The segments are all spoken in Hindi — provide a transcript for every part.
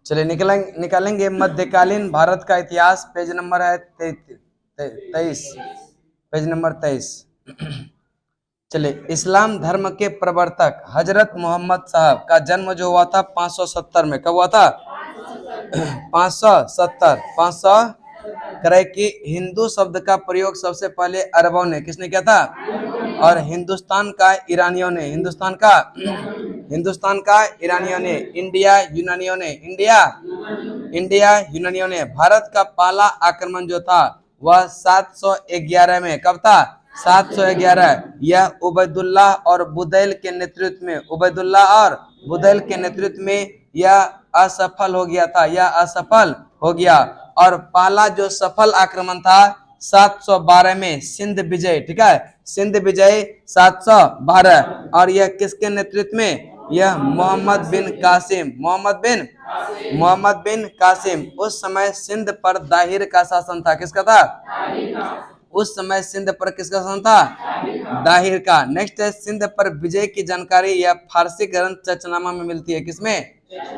चलिए निकालेंगे मध्यकालीन भारत का इतिहास। पेज नंबर है 23, पेज नंबर 23। चलिए, इस्लाम धर्म के प्रवर्तक हजरत मोहम्मद साहब का जन्म जो हुआ था 570 में। कब हुआ था? 570। 500 करे कि हिंदू शब्द का प्रयोग सबसे पहले अरबों ने, किसने किया था? और हिंदुस्तान का ईरानियों ने, हिंदुस्तान का ईरानियों ने, इंडिया यूनानियों ने, इंडिया यूनानियों ने। भारत का पहला आक्रमण जो था वह 711 में। कब था? 711। यह उबैदुल्लाह और बुदैल के नेतृत्व में, उबैदुल्लाह और बुदैल के नेतृत्व में यह असफल हो गया था, यह असफल हो गया। और पहला जो सफल आक्रमण था 712 में, सिंध विजय। ठीक है, सिंध विजय 712। और यह किसके नेतृत्व में? यह मोहम्मद बिन कासिम, मोहम्मद बिन कासिम। उस समय सिंध पर दाहिर का शासन था। किसका था? उस समय सिंध पर किसका शासन था? दाहिर का। नेक्स्ट है, सिंध पर विजय की जानकारी यह फारसी ग्रंथ चचनामा में मिलती है। किसमें?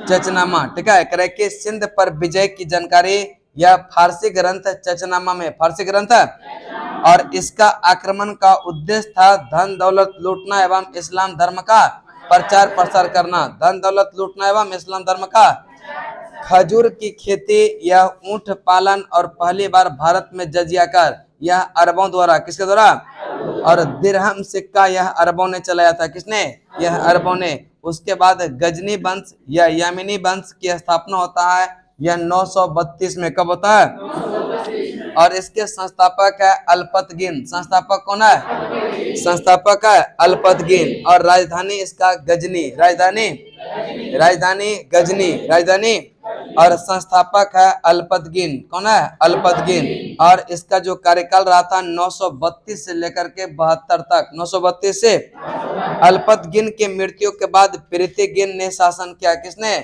चचनामा। ठीक है, करे कि सिंध पर विजय की जानकारी यह फारसी ग्रंथ चचनामा में, फारसी ग्रंथ। और इसका आक्रमण का उद्देश्य था धन दौलत लूटना एवं इस्लाम धर्म का प्रचार प्रसार करना। धन दौलत लूटना एवं इस्लाम धर्म का। खजूर की खेती, यह ऊंट पालन और पहली बार भारत में जजिया कर, यह अरबों द्वारा, किसके द्वारा? और दिरहम सिक्का यह अरबों ने चलाया था। किसने? यह अरबों ने। उसके बाद गजनी वंश या यामिनी वंश की स्थापना होता है, यह 932 में। कब होता है? और इसके संस्थापक है अल्पतगिन। संस्थापक कौन है? संस्थापक है अल्पतगिन। और राजधानी इसका गजनी, राजधानी गजनी, राजधानी। और संस्थापक है अल्पतगिन। कौन है? अल्पतगिन। और इसका जो कार्यकाल रहा था 932 से लेकर के 72 तक, 932 से। अल्पतगिन के मृत्यु के बाद प्रीतिगिन ने शासन किया। किसने?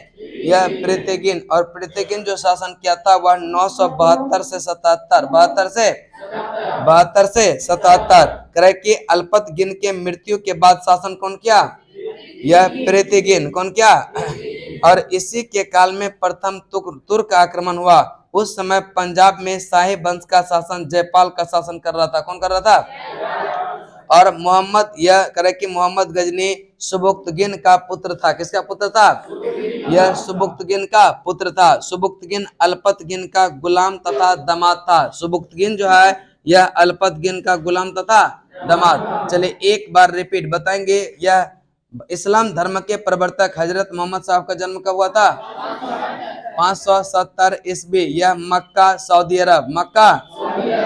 यह प्रीतिगिन। और प्रीतिगिन जो शासन किया था वह 972 से 77, 72 से 77। करे कि अल्पतगिन के मृत्यु के बाद शासन कौन किया? यह प्रीतिगिन। कौन किया? और इसी के काल में प्रथम तुर्क आक्रमण हुआ। उस समय पंजाब में शाही वंश का शासन जयपाल का शासन कर रहा था। कौन कर रहा था? और मोहम्मद, यह करे कि मोहम्मद गजनी सुबुक्तगिन का पुत्र था। किसका पुत्र था? यह सुबुक्तगिन का पुत्र था। सुबुक्तगिन अल्पतगिन का गुलाम तथा दामाद था। सुबुक्तगिन जो है यह अल्पतगिन का गुलाम तथा दामाद। चलिए एक बार रिपीट बताएंगे। यह इस्लाम धर्म के प्रवर्तक हजरत मोहम्मद साहब का जन्म कब हुआ था? 570 ईस्वी। यह मक्का, सऊदी अरब, मक्का।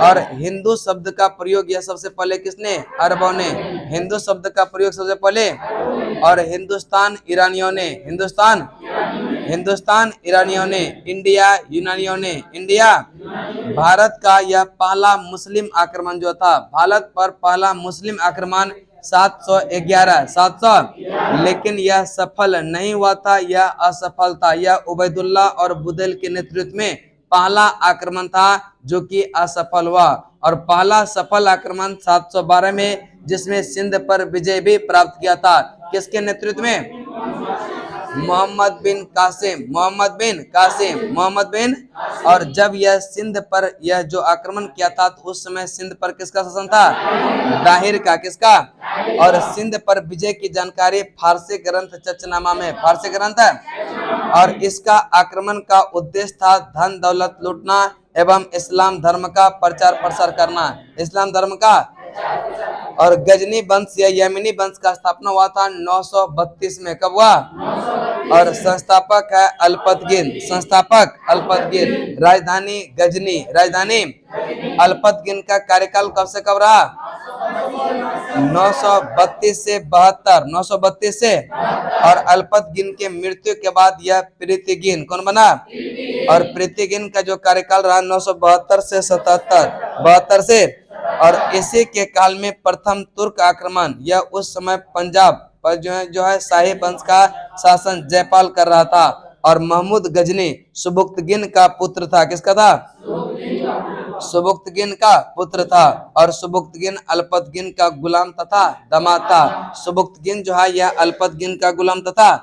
और हिंदू शब्द का प्रयोग यह सबसे पहले किसने? अरबों ने। हिंदू शब्द का प्रयोग सबसे पहले। और हिंदुस्तान ईरानियों ने, हिंदुस्तान ईरानियों ने, इंडिया यूनानियों ने, इंडिया। भारत का यह पहला मुस्लिम आक्रमण जो था, भारत पर पहला मुस्लिम आक्रमण 711, 700। लेकिन यह सफल नहीं हुआ था, यह असफल था। यह उबैदुल्लाह और बुदैल के नेतृत्व में पहला आक्रमण था जो कि असफल हुआ। और पहला सफल आक्रमण 712 में, जिसमें सिंध पर विजय भी प्राप्त किया था। किसके नेतृत्व में? मोहम्मद बिन कासिम, मोहम्मद बिन। और जब यह सिंध पर यह जो आक्रमण किया था तो उस समय सिंध पर किसका शासन था? दाहिर का। किसका? और सिंध पर विजय की जानकारी फारसी ग्रंथ चचनामा में, फारसी ग्रंथ है। और इसका आक्रमण का उद्देश्य था धन दौलत लूटना एवं इस्लाम धर्म का प्रचार प्रसार करना, इस्लाम धर्म का। और गजनी वंश या यमनी वंश का स्थापना हुआ था 932 में। कब हुआ? और संस्थापक है अल्पतगिन, संस्थापक अल्पतगिन। राजधानी गजनी, राजधानी। अल्पतगिन का कार्यकाल कब से कब रहा? 932 से 72, 932 से। और अल्पतगिन के मृत्यु के बाद यह प्रीतिगिन कौन बना? और प्रीतिगिन का जो कार्यकाल रहा 972 से 77, 72 से। और इसी के काल में प्रथम तुर्क आक्रमण, यह उस समय पंजाब पर जो है शाही वंश का शासन जयपाल कर रहा था। और महमूद गजनी सुबुक्तगिन का पुत्र था। किसका था? सुबुक्तगिन का पुत्र था। और सुबुक्तगिन अल्पतगिन का गुलाम तथा दामाद था। सुबुक्तगिन जो है यह अल्पतगिन का गुलाम तथा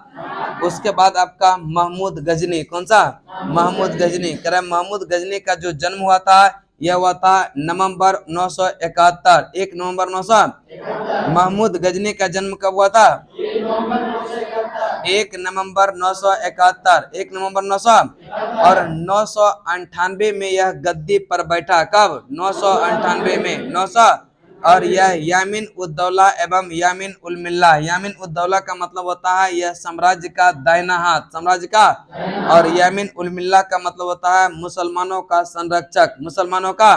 उसके बाद आपका महमूद गजनी, कौन सा? महमूद गजनी। कह रहे महमूद गजनी का जो जन्म हुआ था यह हुआ था नवंबर 971, 1 नवंबर 900। महमूद गजनी का जन्म कब हुआ था? 1 नवंबर 971, 1 नवंबर 900। और 998 में यह गद्दी पर बैठा। कब? 998 में, 900। और यह यामीन उद्दौला एवं यामीन उल मिल्ला, यामीन उद्दौला का मतलब होता है यह साम्राज्य का दाहिना हाथ, साम्राज्य का। और यामीन उल मिल्ला का मतलब होता है मुसलमानों का संरक्षक, मुसलमानों का।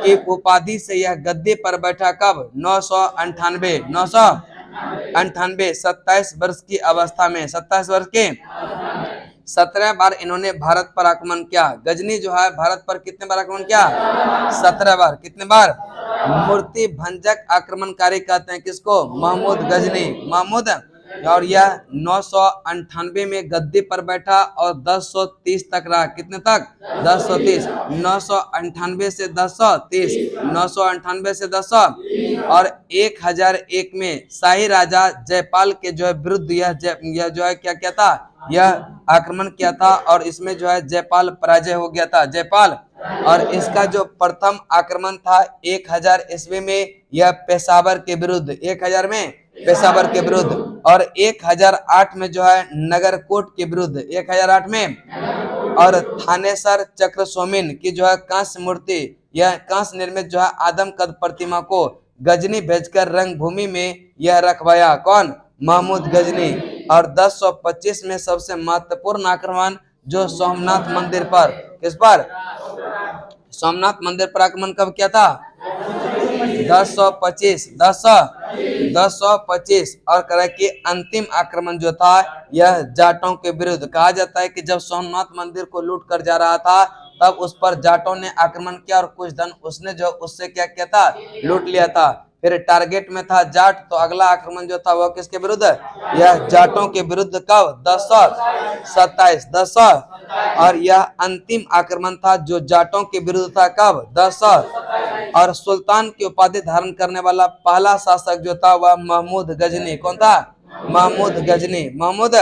की उपाधि से यह गद्दी पर बैठा कब? 998, 998, 27 वर्ष की अवस्था में, 27 वर्ष के। 17 बार इन्होंने भारत पर आक्रमण किया। गजनी जो है भारत पर कितने बार आक्रमण किया? 17 बार। कितने बार? मूर्ति भंजक आक्रमणकारी कहते हैं किसको? महमूद गजनी, महमूद। और यह 998 में गद्दी पर बैठा और 1030 तक रहा। कितने तक? 1030। 998 से 1030, 998 से 1000। और 1001 में शाही राजा जयपाल के जो है विरुद्ध यह जो है क्या था, यह आक्रमण किया था। और इसमें जो है जयपाल पराजय हो गया था, जयपाल। और इसका जो प्रथम आक्रमण था 1000 ईस्वी में, यह पेशावर के विरुद्ध, 1000 में पेशावर के विरुद्ध। और 1008 में जो है नगरकोट के विरुद्ध, 1008 में। और थानेसर चक्र सोमिन की जो है कांस्य मूर्ति, यह कांस्य निर्मित जो है आदम कद प्रतिमा को गजनी भेजकर रंगभूमि में यह रखवाया। कौन? महमूद गजनी। और 1025 में सबसे महत्वपूर्ण आक्रमण जो सोमनाथ मंदिर पर, किस पर? सोमनाथ मंदिर पर आक्रमण कब किया था? 1025, 1025। और कह रहा है कि अंतिम आक्रमण जो था यह जाटों के विरुद्ध। कहा जाता है कि जब सोमनाथ मंदिर को लूट कर जा रहा था तब उस पर जाटों ने आक्रमण किया और कुछ धन उसने जो उससे क्या किया था? लूट लिया था। फिर टारगेट में था जाट, तो अगला आक्रमण जो था वह किसके विरुद्ध? यह जाटों के विरुद्ध। कब? 1027, 10। और यह अंतिम आक्रमण था जो जाटों के विरुद्ध था। कब? 10। और सुल्तान की उपाधि धारण करने वाला पहला शासक जो था वह महमूद गजनी। कौन था? महमूद गजनी, महमूद।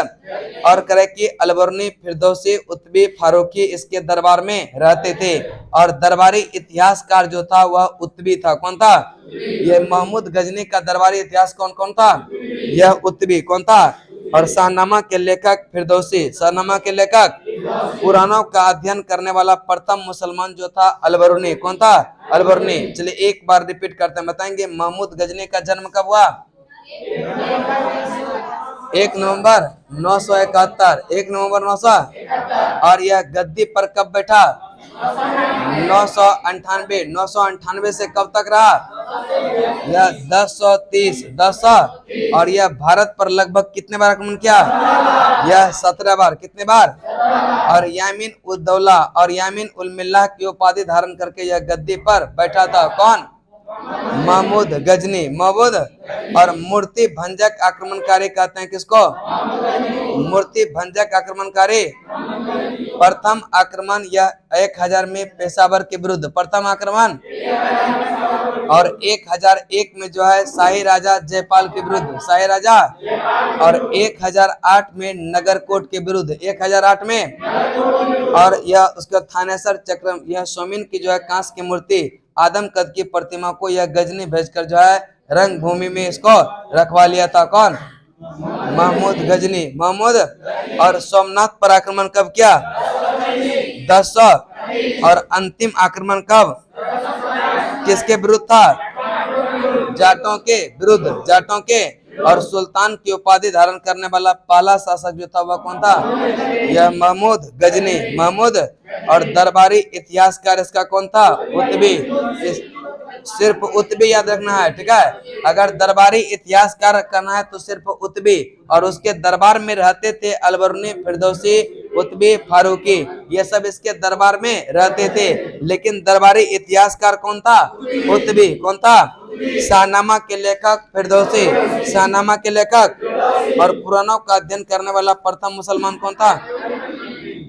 और करे कि अलबर्नी, फिरदौसी, उत्बी, फारूकी इसके दरबार में रहते थे। और दरबारी इतिहासकार जो था वह उत्बी था। कौन था? यह महमूद गजनी का दरबारी इतिहास कौन कौन था? यह उत्बी। कौन था? और शाहनामा के लेखक फिरदौसी, शाहनामा के लेखक। पुराणों का अध्ययन करने वाला प्रथम मुसलमान जो था अलबर्नी। कौन था? अलबर्नी। चलिए एक बार रिपीट करते हैं, बताएंगे महमूद गजनी का जन्म कब हुआ? 1 नवंबर 971, 1 नवंबर 900। और यह गद्दी पर कब बैठा? 998, 998 से कब तक रहा? यह 1030, 10। और यह भारत पर लगभग कितने बार आक्रमण किया? यह 17 बार। कितने बार? और यामीन उद्दौला और यामीन उल मिल्ला की उपाधि धारण करके यह गद्दी पर बैठा था। कौन? महमूद गजनी, महमूद। और मूर्ति भंजक आक्रमणकारी कहते हैं किसको? मूर्ति भंजक आक्रमणकारी। प्रथम आक्रमण यह 1000 में पेशावर के विरुद्ध, प्रथम आक्रमण। और 1001 में जो है शाही राजा जयपाल के विरुद्ध, शाही राजा। और 1008 में नगरकोट के विरुद्ध, 1008 में। और यह उसका थानेसर चक्र, यह सोमिन की जो है कांस्य की मूर्ति आदम कद की प्रतिमा को यह गजनी भेजकर जो है रंगभूमि में इसको रखवा लिया था। कौन? महमूद गजनी, महमूद। और सोमनाथ पर आक्रमण कब किया? 10। और अंतिम आक्रमण कब? किसके विरुद्ध था? जाटों के विरुद्ध, जाटों के। और सुल्तान की उपाधि धारण करने वाला पहला शासक जो था वह कौन था? यह महमूद गजनी, महमूद। और दरबारी इतिहासकार इसका कौन था? उत्बी। सिर्फ उत्बी याद रखना है, ठीक है। अगर दरबारी इतिहासकार करना है तो सिर्फ उत्बी। और उसके दरबार में रहते थे अलबर्नी, फिरदौसी, उत्बी, फारूकी, ये सब इसके दरबार में रहते थे। लेकिन दरबारी इतिहासकार कौन था? उत्बी। कौन था? शाहनामा के लेखक फिरदौसी, शाहनामा के लेखक। और पुराणों का अध्ययन करने वाला प्रथम मुसलमान कौन था?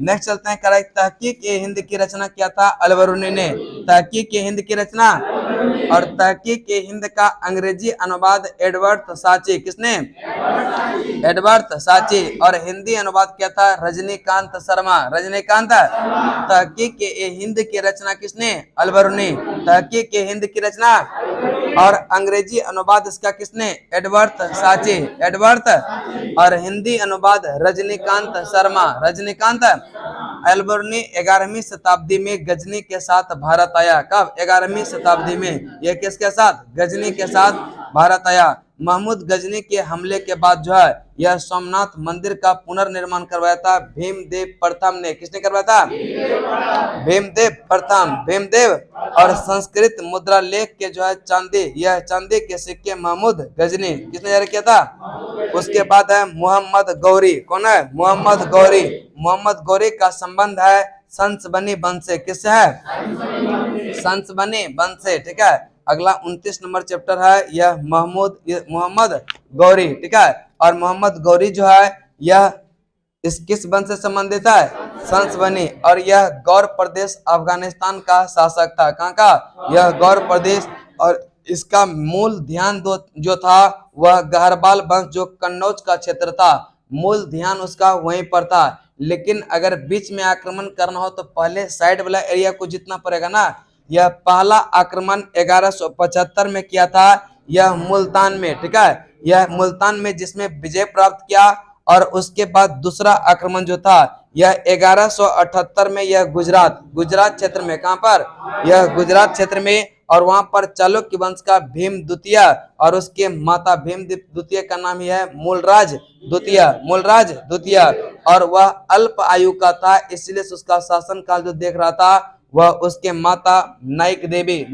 नेक्स्ट चलते हैं। तहकीक ए हिंद की रचना किया था अलबरूनी ने। तहकीक ए हिंद की रचना और तहकीक हिंद का अंग्रेजी अनुवाद एडवर्ड साची, किसने? एडवर्ड साची। और हिंदी अनुवाद क्या था? रजनीकांत शर्मा, रजनीकांत। तहकीक हिंद की रचना किसने? अलबरूनी। तहकीक हिंद की रचना और अंग्रेजी अनुवाद इसका किसने? एडवर्ड साची, एडवर्ड। और हिंदी अनुवाद रजनीकांत शर्मा, रजनीकांत। अलबरूनी 11वीं शताब्दी में गजनी के साथ भारत आया। कब? 11वीं शताब्दी में। यह किसके साथ? गजनी के साथ भारत आया। महमूद गजनी के हमले के बाद जो है यह सोमनाथ मंदिर का पुनर्निर्माण करवाया था भीमदेव प्रथम ने। किसने करवाया था? भीमदेव प्रथम, भीमदेव। और संस्कृत मुद्रा लेख के जो है चांदी, यह चांदी के सिक्के महमूद गजनी किसने जारी किया था? उसके बाद है मोहम्मद गौरी। कौन है? मोहम्मद गौरी। मोहम्मद गौरी का संबंध है संसबनी वंश से। किससे है? संसबनी वंश से। ठीक है। अगला 29 नंबर चैप्टर है यह मोहम्मद गौरी। ठीक है। और मोहम्मद गौरी जो है यह इस किस वंश से संबंधित है? संसबनी। और यह गौर प्रदेश अफगानिस्तान का शासक था। कहाँ का? यह गौर प्रदेश। और इसका मूल ध्यान जो था वह गहरवाल वंश जो कन्नौज का क्षेत्र था, मूल ध्यान उसका वहीं पर था। लेकिन अगर बीच में आक्रमण करना हो तो पहले साइड वाला एरिया को जीतना पड़ेगा ना। यह पहला आक्रमण 1175 में किया था, यह मुल्तान में। ठीक है। यह मुल्तान में जिसमें विजय प्राप्त किया। और उसके बाद दूसरा आक्रमण जो था यह 1178 में यह गुजरात क्षेत्र में। कहां पर? यह गुजरात क्षेत्र में। और वहां पर चालुक्य वंश का भीम द्वितीय और उसके माता भीम द्वितीय का नाम ही है मूलराज द्वितीय, मूलराज द्वितीय। और वह अल्प आयु का था, इसलिए उसका शासन काल जो देख रहा था वह उसके माता नाइक देवी।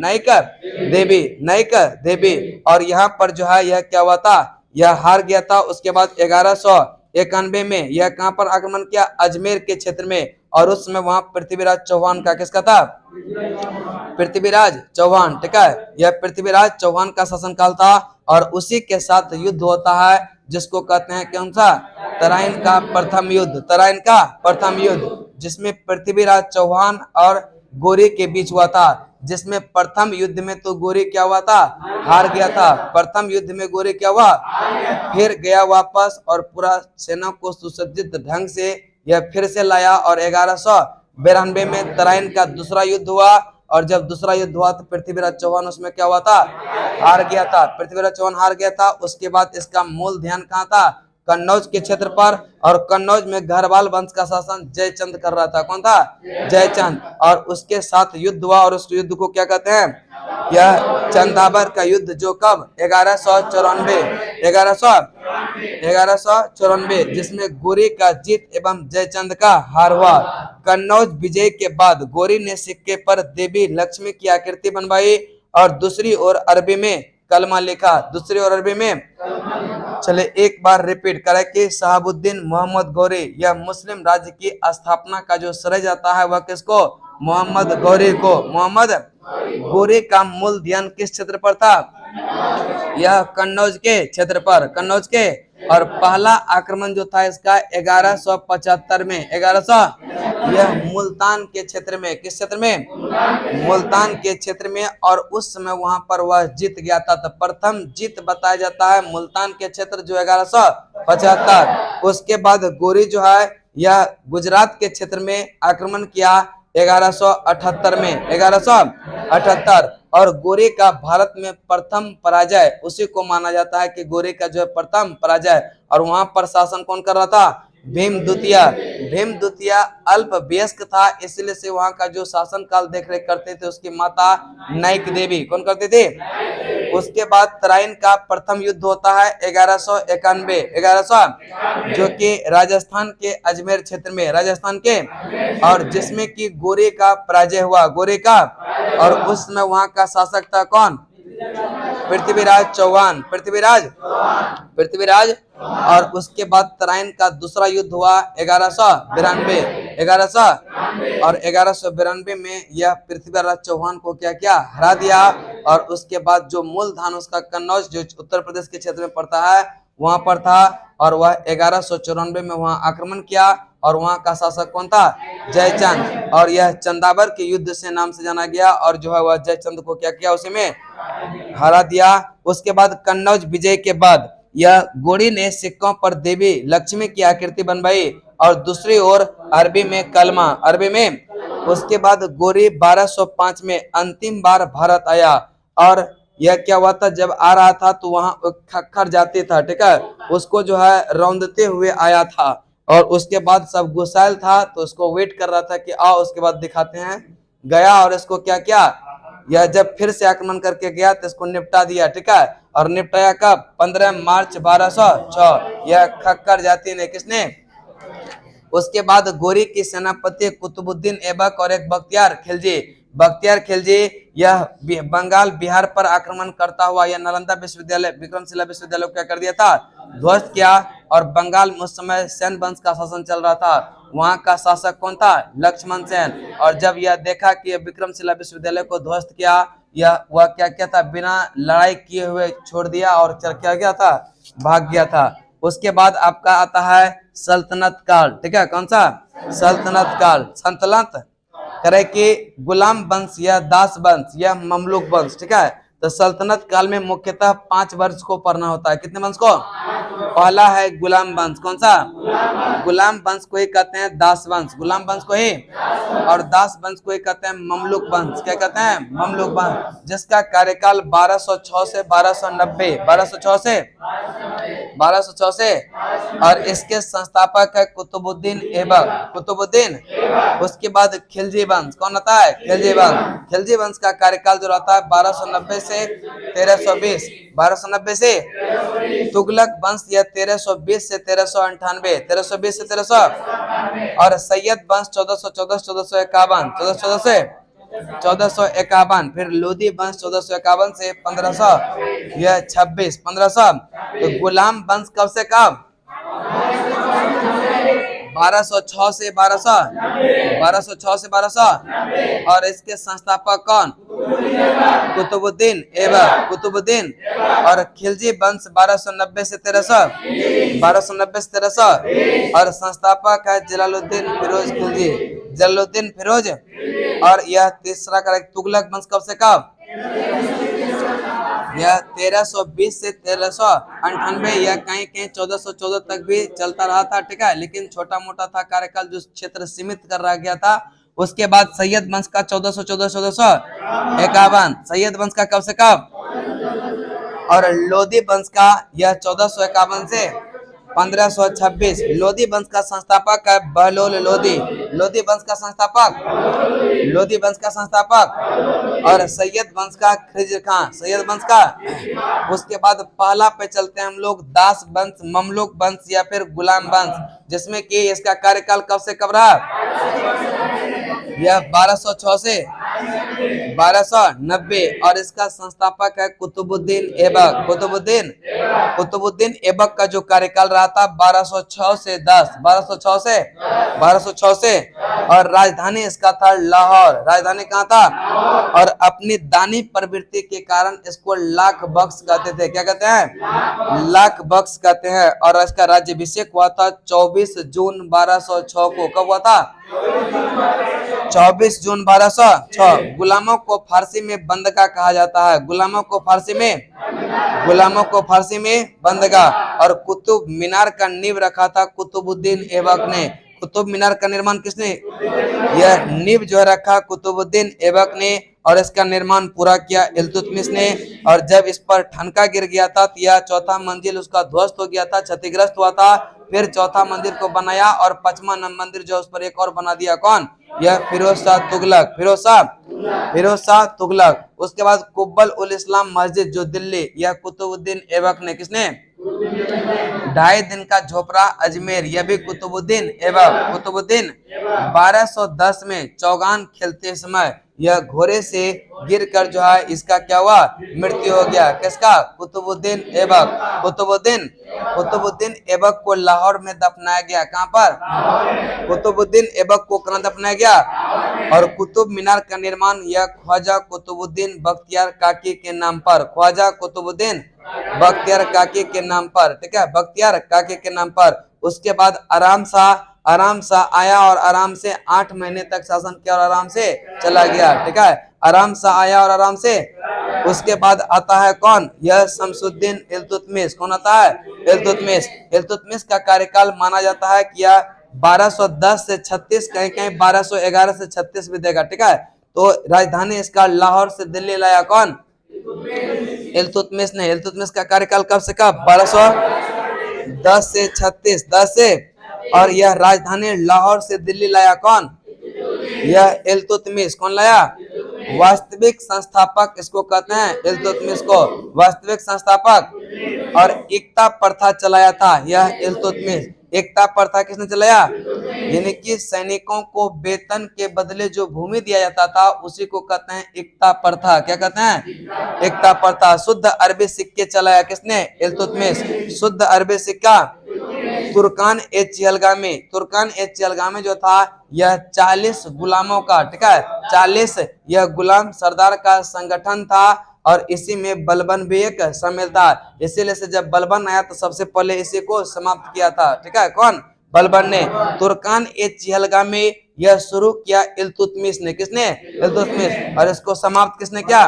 और यहाँ पर जो है यह क्या हुआ था? यह हार गया था। उसके बाद 1191 में यह कहां पर आक्रमण किया? अजमेर के क्षेत्र में। और उस समय वहां पृथ्वीराज चौहान का, किसका था? पृथ्वीराज चौहान। ठीक है। यह पृथ्वीराज चौहान का शासनकाल था। और उसी के साथ युद्ध होता है जिसको कहते हैं कौन सा? तराइन का प्रथम युद्ध, तराइन का प्रथम युद्ध, जिसमें पृथ्वीराज चौहान और गोरी के बीच हुआ था। जिसमें प्रथम युद्ध में तो गोरी क्या हुआ था? हार गया था। प्रथम युद्ध में गोरी क्या हुआ? फिर गया वापस और पूरा सेना को सुसज्जित ढंग से यह फिर से लाया। और 1192 में तराइन का दूसरा युद्ध हुआ। और जब दूसरा युद्ध हुआ तो पृथ्वीराज चौहान उसमें क्या हुआ था? हार गया था। पृथ्वीराज चौहान हार गया था। उसके बाद इसका मूल ध्यान कहाँ था? कन्नौज के क्षेत्र पर। और कन्नौज में गहरवाल वंश का शासन जयचंद कर रहा था। कौन था? जयचंद। और उसके साथ युद्ध हुआ। और उस युद्ध को क्या कहते हैं? यह चंदावर का युद्ध, जो कब? 1194, जिसमें गोरी का जीत एवं जयचंद का हार हुआ। कन्नौज विजय के बाद गोरी ने सिक्के पर देवी लक्ष्मी की आकृति बनवाई और दूसरी ओर अरबी में कलमा लिखा। दूसरी ओर अरबी में, चले एक बार रिपीट करें कि शहाबुद्दीन मोहम्मद गौरी, यह मुस्लिम राज्य की स्थापना का जो श्रेय जाता है वह किसको? मोहम्मद गौरी को। मोहम्मद गौरी का मूल ध्यान किस क्षेत्र पर था? यह कन्नौज के क्षेत्र पर, कन्नौज के। और पहला आक्रमण जो था इसका 1175 में, 1100, यह मुल्तान के क्षेत्र में। किस क्षेत्र में? मुल्तान के क्षेत्र में। और उस समय वहां पर वह जीत गया था। तो प्रथम जीत बताया जाता है मुल्तान के क्षेत्र जो 1175। उसके बाद गोरी जो है यह गुजरात के क्षेत्र में आक्रमण किया 1178 में, 1178। और गोरी का भारत में प्रथम पराजय उसी को माना जाता है कि गोरी का जो है प्रथम पराजय। और वहां पर शासन कौन कर रहा था? भीम द्वितीय। भीम द्वितीय अल्प वयस्क था, इसलिए से वहां का जो शासन काल देख रेख करते थे उसकी माता नाइक देवी। कौन करते थे? उसके बाद तराइन का प्रथम युद्ध होता है 1191, 1100, जो कि राजस्थान के अजमेर क्षेत्र में, राजस्थान के। और जिसमें कि गोरी का पराजय हुआ, गोरी का। और उस समय वहां का शासक था कौन? पृथ्वीराज चौहान, पृथ्वीराज। और उसके बाद तराइन का दूसरा युद्ध हुआ 1192, 1100। और 1192 में यह पृथ्वीराज चौहान को क्या किया? हरा दिया। और उसके बाद जो मूल धान उसका कन्नौज जो उत्तर प्रदेश के क्षेत्र में पड़ता है वहां पर था। और वह 1194 में वहां आक्रमण किया। और वहाँ का शासक कौन था? जयचंद। और यह चंदावर के युद्ध से नाम से जाना गया और जो है वह जयचंद को क्या किया, उसी में हरा दिया। उसके बाद कन्नौज विजय के बाद यह गोरी ने सिक्कों पर देवी लक्ष्मी की आकृति बनवाई और दूसरी ओर अरबी में कलमा, अरबी में। उसके बाद गोरी 1205 में अंतिम बार भारत आया और यह क्या हुआ था, जब आ रहा था तो वहां खक्खर जाति था, ठीक है, उसको जो है रौंदते हुए आया था और उसके बाद सब गुस्साइल था तो उसको वेट कर रहा था कि आओ उसके बाद दिखाते हैं। गया और इसको क्या किया, यह जब फिर से आक्रमण करके गया तो इसको निपटा दिया, ठीक है। और निपटाया कब? 15 मार्च 1206, यह खक्कर जाति ने, किसने? उसके बाद गोरी की सेनापति कुतुबुद्दीन ऐबक और एक बख्तियार खिलजी यह बंगाल बिहार पर आक्रमण करता हुआ यह नालंदा विश्वविद्यालय, विक्रमशिला विश्वविद्यालय को क्या कर दिया था? ध्वस्त किया। और बंगाल में उस समय सेन वंश का शासन चल रहा था, वहां का शासक कौन था? लक्ष्मण सेन। और जब यह देखा कि विक्रमशिला विश्वविद्यालय को ध्वस्त किया, यह वह क्या किया था, बिना लड़ाई किए हुए छोड़ दिया और क्या गया था, भाग गया था। उसके बाद आपका आता है सल्तनत काल, ठीक है, कौन सा? सल्तनत काल। सल्तनत करे कि गुलाम वंश या दास वंश या ममलुक वंश, ठीक है। तो सल्तनत काल में मुख्यतः 5 वर्ष को पढ़ना होता है। कितने वंश को? पहला है गुलाम वंश, कौन सा? गुलाम वंश को ही कहते हैं दास वंश, गुलाम वंश को ही। और दास वंश को ही कहते हैं ममलुक वंश। क्या कहते हैं? ममलुक वंश, जिसका कार्यकाल 1206 से 1290, 1206 से। और इसके संस्थापक है कुतुबुद्दीन ऐबक, कुतुबुद्दीन। उसके बाद खिलजी वंश, कौन आता है? खिलजी वंश। खिलजी वंश का कार्यकाल जो रहता है 1290 से 1320, 1290 से। तुगलक वंश यह 1320 से 1398, 1320 से 1300। और सैयद वंश 1414 1451, 1414 से 1451। फिर लोधी वंश 1451 से 1500, यह 26, 1500। तो गुलाम वंश कब से कब? 1206 से 1200, 1206 से 1200। और इसके संस्थापक कौन? कुतुबुद्दीन ऐबक, कुतुबुद्दीन। और खिलजी वंश 1290 से 1300, 1290 से 1300। और संस्थापक है जलालुद्दीन फिरोज खिलजी, जलालुद्दीन फिरोज। और यह तीसरा का तुगलक वंश कब से कब? यह 1320 से 1398, यह कहीं कहीं 1414 तक भी चलता रहा था, ठीक है, लेकिन छोटा मोटा था कार्यकाल, जो क्षेत्र सीमित कर रहा गया था। उसके बाद सैयद वंश का 1414 1451, सैयद वंश का कब से कब? और लोधी वंश का यह 1451 से 1526। लोधी वंश का संस्थापक है बहलोल लोधी, लोधी वंश का संस्थापक, लोधी वंश का संस्थापक। और सैयद वंश का खिज्र खां, सैयद वंश का। उसके बाद पहला पे चलते हैं हम लोग, दास वंश, ममलुक वंश या फिर गुलाम वंश, जिसमें कि इसका कार्यकाल कब से कब रहा? यह 1206 से 1290। और इसका संस्थापक है कुतुबुद्दीन ऐबक, कुतुबुद्दीन ऐबक का जो कार्यकाल रहा था 1206 से 10, 1206 से 1206 से। और राजधानी इसका था लाहौर, राजधानी कहाँ था? और अपनी दानी प्रवृत्ति के कारण इसको लाख बख्श कहते थे। क्या कहते हैं? लाख बख्श कहते हैं। और इसका राज्याभिषेक हुआ था 24 जून 1206 को। कब हुआ था? 24 जून 1206। गुलामों को फारसी में बंदगा कहा जाता है, गुलामों को फारसी में बंदगा। और कुतुब मीनार का नींव रखा था कुतुबुद्दीन ऐबक ने। कुतुब मीनार का निर्माण किसने? यह नींव जो रखा कुतुबुद्दीन ऐबक ने, और इसका निर्माण पूरा किया इल्तुतमिश ने। और जब इस पर ठनका गिर गया था तो यह चौथा मंजिल उसका ध्वस्त हो गया था, क्षतिग्रस्त हुआ था। फिर चौथा मंदिर को बनाया और 5वां मंदिर जो उस पर एक और बना दिया। कौन? यह फिरोज शाह तुगलक, फिरोज शाह तुगलक। उसके बाद कुब्बल उल इस्लाम मस्जिद जो दिल्ली, यह कुतुबुद्दीन ऐबक ने, किसने? 2.5 दिन का झोपड़ा अजमेर, यह भी कुतुबुद्दीन ऐबक, कुतुबुद्दीन। 1210 में चौगान खेलते समय यह घोड़े से गिरकर जो है इसका क्या हुआ? मृत्यु हो गया। किसका? कुतुबुद्दीन ऐबक, कुतुबुद्दीन ऐबक को लाहौर में दफनाया गया। कहाँ पर? कुतुबुद्दीन ऐबक को कहाँ दफनाया गया? और कुतुब मीनार का निर्माण यह ख्वाजा कुतुबुद्दीन बख्तियार काकी के नाम पर, ख्वाजा कुतुबुद्दीन बख्तियार काकी के नाम पर, ठीक है, बख्तियार काकी के नाम पर। उसके बाद आराम शाह आराम से आया और आराम से 8 महीने तक शासन किया और आराम से चला गया। ठीक है, आराम से आया और आराम से। उसके बाद आता है कौन? यह शमसुद्दीन इल्तुतमिश। कौन आता है? इल्तुतमिश। इल्तुतमिश का कार्यकाल माना जाता है कि यह 1210 से 36, कहीं कहीं 1211 से 36 भी देगा। ठीक है, तो राजधानी इसका लाहौर से दिल्ली लाया कौन? इल्तुतमिश ने। इल्तुतमिश का कार्यकाल कब से कब? 1210 से 36, 10 से। और यह राजधानी लाहौर से दिल्ली लाया कौन? यह इल्तुतमिश। कौन लाया? वास्तविक संस्थापक इसको कहते हैं, इल्तुतमिश को वास्तविक संस्थापक। और एकता प्रथा चलाया था यह इल्तुतमिश। एकता प्रथा किसने चलाया? यानी कि सैनिकों को वेतन के बदले जो भूमि दिया जाता था उसी को कहते हैं एकता प्रथा। क्या कहते हैं? एकता प्रथा। शुद्ध अरबी सिक्के चलाया किसने? इल्तुतमिश। शुद्ध अरबी सिक्का तुर्कान ए चिहलगामी। तुर्कान ए चिहलगामी जो था यह 40 गुलामों का, ठीक है, 40 यह गुलाम सरदार का संगठन था और इसी में बलबन भी एक शामिल था। इसीलिए से जब बलबन आया तो सबसे पहले इसी को समाप्त किया था। ठीक है, कौन? बलबन ने। तुर्कान ए चिहलगामी यह शुरू किया इल्तुतमिश ने। किसने? इल्तुतमिश। और इसको समाप्त किसने किया?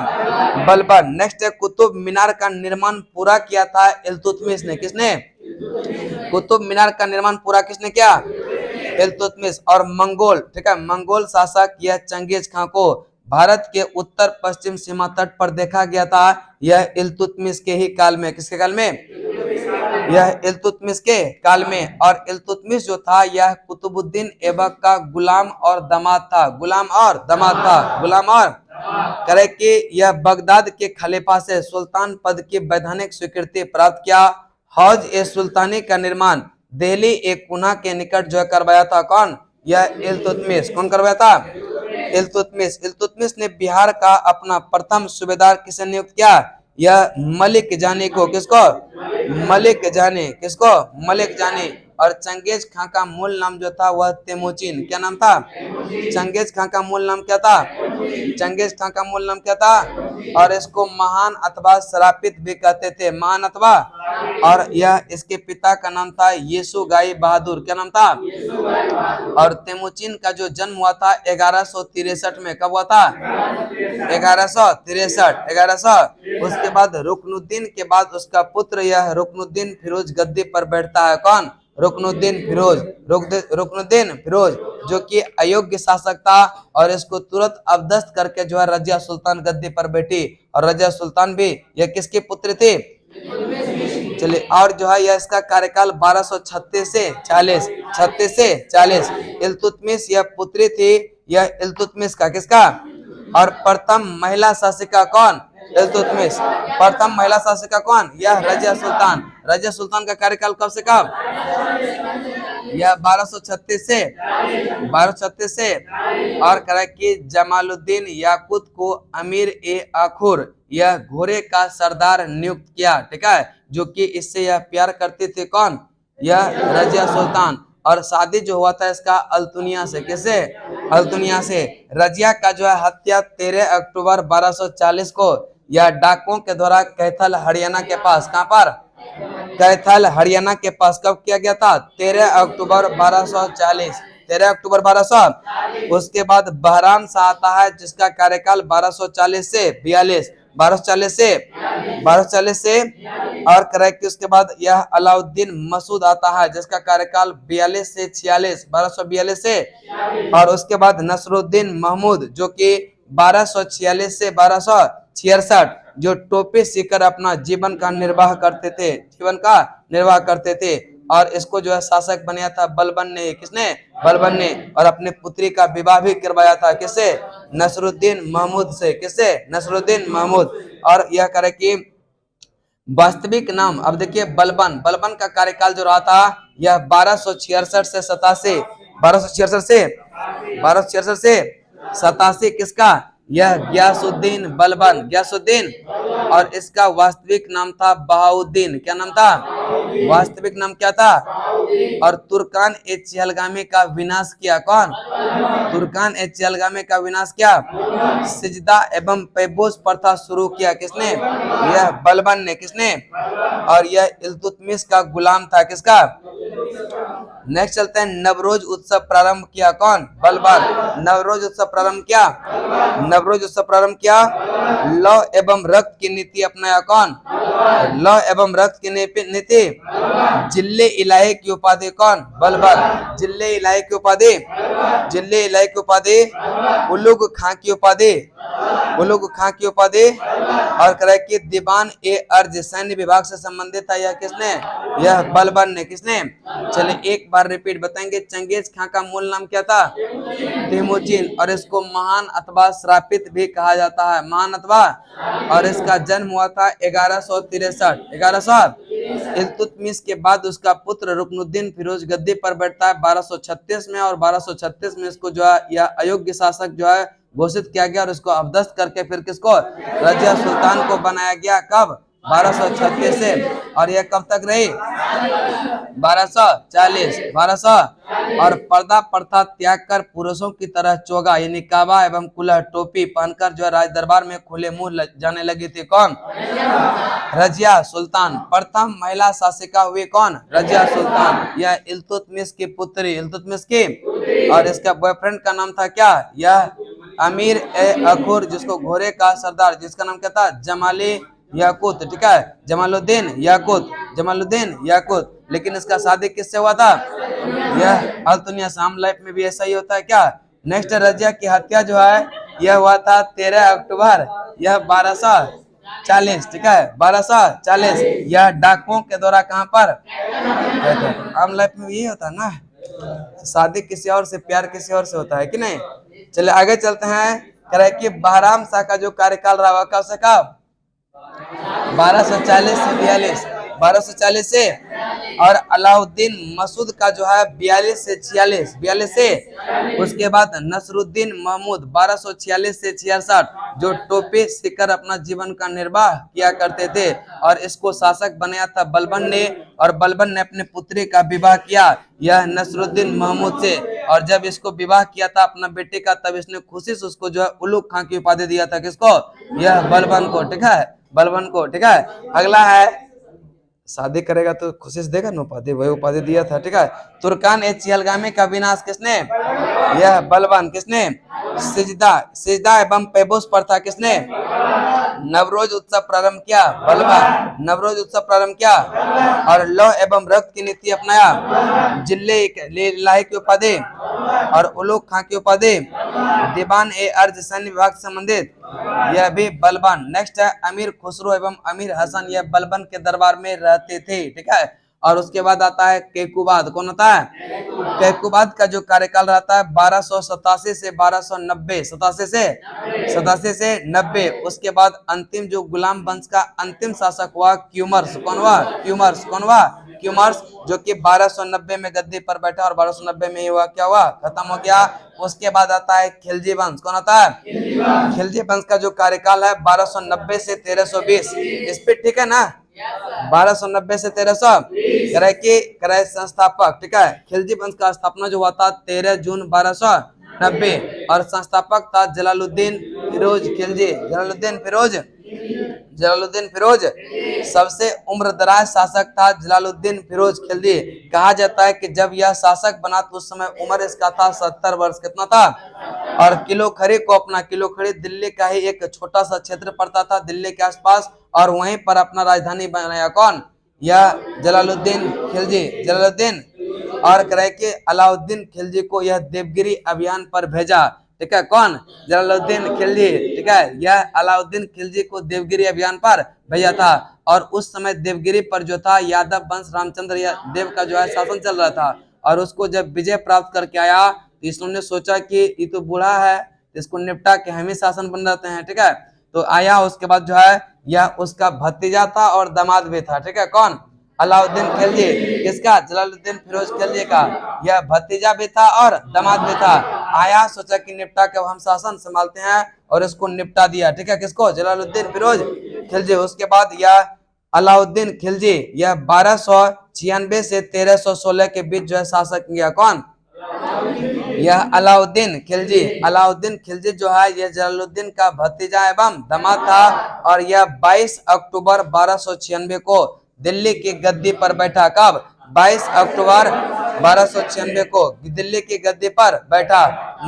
बलबन। नेक्स्ट है कुतुब मीनार का निर्माण पूरा किया था इल्तुतमिश ने। किसने? कुतुब मीनार का निर्माण पूरा किसने किया? इल्तुतमिश। और मंगोल, ठीक है, मंगोल शासक यह चंगेज खां को भारत के उत्तर पश्चिम सीमा तट पर देखा गया था यह इल्तुतमिश के ही काल में। किसके काल में? यह इल्तुतमिश के काल में। और इल्तुतमिश जो था यह कुतुबुद्दीन ऐबक का गुलाम और दामाद था। गुलाम और दामाद था। गुलाम और करे कि यह बगदाद के खलीफा से सुल्तान पद की वैधानिक स्वीकृति प्राप्त किया। हौज ए सुल्तानी का निर्माण दिल्ली एक कुना के निकट जो करवाया था कौन? यह इल्तुतमिश। कौन करवाया था? इल्तुतमिश। इल्तुतमिश ने बिहार का अपना प्रथम सूबेदार किसे नियुक्त किया? यह मलिक जानी को। किसको? मलिक जानी। किसको? मलिक जानी। और चंगेज खां का मूल नाम जो था वह तेमुचिन। क्या नाम था? चंगेज खां का मूल नाम क्या था? चंगेज खां का मूल नाम क्या था? और इसको महान अथवा श्रापित भी कहते थे। महान अथवा। और यह इसके पिता का नाम था येसुगाई बहादुर। क्या नाम था? और तेमुचिन का जो जन्म हुआ था 1163 में। कब हुआ था? 1163। उसके बाद रुकनुद्दीन के बाद उसका पुत्र यह रुकनुद्दीन फिरोज गद्दी पर बैठता है। कौन? रुकनुद्दीन फिरोज। रुकनुद्दीन फिरोज जो कि अयोग्य शासक था और इसको तुरंत अबदस्त करके जो है रजिया सुल्तान गद्दी पर बैठी। और रजिया सुल्तान भी यह किसकी पुत्री थी? चलिए, और जो है यह इसका कार्यकाल 1236 से 40, 36 से 40। इल्तुतमिश यह पुत्री थी यह इल्तुतमिश का। किसका? और प्रथम महिला शासिका कौन? इल्तुतमिश। प्रथम महिला शासिका कौन? यह रजिया सुल्तान। रजिया सुल्तान का कार्यकाल कब से कब? यह 1236 से 1236 से। और कहा कि जमालुद्दीन याकूत को अमीर ए आखुर यह घोड़े का सरदार नियुक्त किया। ठीक है, जो कि इससे यह प्यार करती थी। कौन? यह रजिया सुल्तान। और शादी जो हुआ था इसका अल्तुनिया से। किससे? अल्तुनिया से। रजिया का जो है हत्या 13 अक्टूबर 1240 को यह डाकुओं के द्वारा कैथल हरियाणा के पास। कहां पर? कैथल हरियाणा के पास कब किया गया था? 13 अक्टूबर 1240। 13 अक्टूबर 1200। उसके बाद बहराम शाह आता है जिसका कार्यकाल 1240 से 42। 1240 से 1240 से। और करे कि उसके बाद यह अलाउद्दीन मसूद आता है जिसका कार्यकाल 42 से 46। 1242 से। और उसके बाद नसरुद्दीन महमूद जो कि 1246 से 1266 जो टोपी सीकर अपना जीवन का निर्वाह करते थे। जीवन का निर्वाह करते थे। और इसको जो है शासक बनाया था बलबन ने। किसने? बलबन ने। और अपने पुत्री का विवाह भी करवाया था। किससे? नसरुद्दीन महमूद से। किससे? नसरुद्दीन महमूद। और यह करे कि वास्तविक नाम, अब देखिए बलबन। बलबन का कार्यकाल जो रहा था यह 1266 से 87। 1266 से 1266 से 87। किसका? यह गयासुद्दीन बलबन। गयासुद्दीन। और इसका वास्तविक नाम था बहाउद्दीन। क्या नाम था? वास्तविक नाम क्या था? और तुर्कान ए चिहलगामी का विनाश किया। कौन? तुर्कान ए चिहलगामी का विनाश किया। सिजदा एवं पैबोस प्रथा शुरू किया। किसने? यह बलबन ने। किसने? और यह इल्तुतमिश का गुलाम था। किसका? नेक्स्ट चलते हैं, नवरोज उत्सव प्रारंभ किया कौन? बलबन। नवरोज उत्सव प्रारंभ किया, नवरोज उत्सव प्रारंभ किया। लौह एवं रक्त की नीति अपनाया कौन? लौह एवं रक्त की नीति। जिले इलाही की उपाधि कौन? बलबन। जिले इलाही की उपाधि, जिले इलाही की उपाधि। उलुग खां की उपाधि, उलुग खां की उपाधि। और करे कि दीवान ए अर्ज सैन्य विभाग से संबंधित था, यह किसने? यह बलबन ने। किसने? चलिए एक बार रिपीट बताएंगे। चंगेज खां का मूल नाम क्या था? तेमुजिन। और इसको महान अथवा श्रापित भी कहा जाता है, महान अथवा। और इसका जन्म हुआ था 1163। 1100 इल्तुतमिश के बाद उसका पुत्र रुकनुद्दीन फिरोज गद्दी पर बैठता है 1236 में। और 1236 में इसको जो है यह अयोग्य शासक जो है घोषित किया गया और उसको अवदस्त करके फिर किसको? रजिया सुल्तान को बनाया गया। कब? 1236 से। और यह कब तक रही? 1240। 1200 और पर्दा प्रथा त्याग कर पुरुषों की तरह चोगा यानी काबा एवं कुलह टोपी पहनकर जो राज दरबार में खुले मुंह जाने लगी थी। कौन? रजिया सुल्तान। प्रथम महिला शासिका हुई कौन? रजिया सुल्तान। यह इल्तुतमिश की पुत्री, इल्तुतमिश की। और इसका बॉयफ्रेंड का नाम था क्या? यह अमीर ए अखुर, जिसको घोड़े का सरदार, जिसका नाम क्या था? जमाली याकूत। ठीक है, जमालुद्दीन याकूत, जमालुद्दीन याकूत। लेकिन इसका शादी किससे हुआ था? यह अल्तुनिया। आम लाइफ में भी ऐसा ही होता है क्या? नेक्स्ट, रजिया की हत्या जो है यह हुआ था 13 अक्टूबर यह 1240। ठीक है, 1240। यह डाकुओं के द्वारा कहां पर? आम लाइफ में यही होता है ना, शादी किसी और से, प्यार किसी और से होता है कि नहीं। चलिए आगे चलते हैं। कह रहे कि बहराम शाह का जो कार्यकाल रहा कब से कब? 1240 से 42। 1240 से। और अलाउद्दीन मसूद का जो है 42 से 46। 42 से। उसके बाद नसरुद्दीन महमूद 1246 से 66, जो टोपी सीकर अपना जीवन का निर्वाह किया करते थे। और इसको शासक बनाया था बलबन ने। और बलबन ने अपने पुत्री का विवाह किया यह नसरुद्दीन महमूद से। और जब इसको विवाह किया था अपना बेटे का, तब इसने खुशी से उसको जो है उलुग खां की उपाधि दिया था। किसको? यह बलबन को। ठीक है, बलबन को। ठीक है, अगला है, शादी करेगा तो खुशी से देगा ना उपाधि, वही उपाधि दिया था। ठीक है, तुर्कान ए चिहलगामी का विनाश किसने? यह बलबन। किसने? सिजदा, सिजदा एवं पेबोस प्रथा किसने? नवरोज उत्सव प्रारंभ किया? बलबन। नवरोज उत्सव प्रारंभ किया। और लौह एवं रक्त की नीति अपनाया। जिले इलाही की उपाधि और उलुग खां की उपाधि। दीवान ए अर्ज सैन्य विभाग से संबंधित, यह भी बलबन। नेक्स्ट है, अमीर खुसरो एवं अमीर हसन, यह बलबन के दरबार में रहते थे। ठीक है, और उसके बाद आता है कैकुबाद। कौन होता है? कैकुबाद का जो कार्यकाल रहता है 1287 से 1290। 87 से 90। उसके बाद अंतिम जो गुलाम वंश का अंतिम शासक हुआ क्यूमर्स। कौन हुआ? क्यूमर्स। कौन हुआ? क्यूमर्स, जो कि 1290 में गद्दी पर बैठा और 1290 में ही हुआ क्या हुआ? खत्म हो गया। उसके बाद आता है खिलजी वंश। कौन आता है? खिलजी वंश का जो कार्यकाल है 1290 से 1320। इस पे ठीक है ना? 1290 से 1300 करे संस्थापक। ठीक है, खिलजी वंश का स्थापना जो हुआ था 13 जून 1290। और संस्थापक था जलालुद्दीन फिरोज खिलजी। जलालुद्दीन फिरोज, जलालुद्दीन फिरोज। सबसे उम्रदराज शासक था जलालुद्दीन फिरोज खिलजी। कहा जाता है कि जब यह शासक बना तो उस समय उम्र इसका था 70 वर्ष। कितना था? और किलो खड़ी को अपना, किलो खड़ी दिल्ली का ही एक छोटा सा क्षेत्र पड़ता था दिल्ली के आसपास, और वहीं पर अपना राजधानी बनाया। कौन? यह जलालुद्दीन खिलजी। जलालुद्दीन। और करे कि अलाउद्दीन खिलजी को यह देवगिरी अभियान पर भेजा। ठीक है, कौन? जलालुद्दीन खिलजी। ठीक है, यह अलाउद्दीन खिलजी को देवगिरी अभियान पर भेजा था। और उस समय देवगिरी पर जो था यादव वंश रामचंद्र देव का जो है शासन चल रहा था। और उसको जब विजय प्राप्त करके आया तो इसने सोचा कि ये तो बूढ़ा है, इसको निपटा के हम ही शासन बन जाते हैं। ठीक है, तो आया। उसके बाद जो है यह उसका भतीजा था और दामाद भी था। ठीक है, कौन? अलाउद्दीन खिलजी। किसका? जलालुद्दीन फिरोज खिलजी का। यह भतीजा भी था और दामाद भी था। आया, सोचा कि निपटा के हम शासन संभालते हैं, और इसको निपटा दिया। ठीक है, किसको? जलालुद्दीन फिरोज खिलजी। उसके बाद यह अलाउद्दीन खिलजी यह 1296 से 1316 के बीच जो है शासक किया। कौन? यह अलाउद्दीन खिलजी। अलाउद्दीन खिलजी जो है यह जलालुद्दीन का भतीजा एवं दामाद था। और यह 22 अक्टूबर 1296 को दिल्ली की गद्दी पर बैठा। कब? 22 अक्टूबर 1296 को दिल्ली की गद्दी पर बैठा।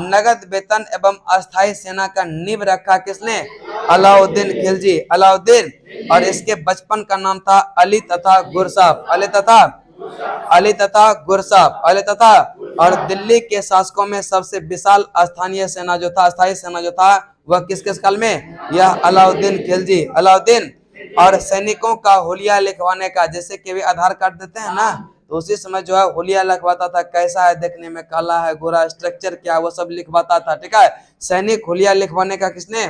नगद वेतन एवं अस्थायी सेना का नींव रखा किसने? अलाउद्दीन खिलजी। अलाउद्दीन। और इसके बचपन का नाम था अली तथा गुरसाब। अली तथा और दिल्ली के शासकों में सबसे विशाल स्थानीय सेना जो था, अस्थायी सेना जो था, वह किस काल में? यह अलाउद्दीन खिलजी। अलाउद्दीन। और सैनिकों का हुलिया लिखवाने का, जैसे कि भी आधार कार्ड देते हैं ना, तो उसी समय जो है हुलिया लिखवाता था, कैसा है देखने में, काला है, गोरा, स्ट्रक्चर क्या, वो सब लिखवाता था। ठीक है, सैनिक हुलिया लिखवाने का किसने?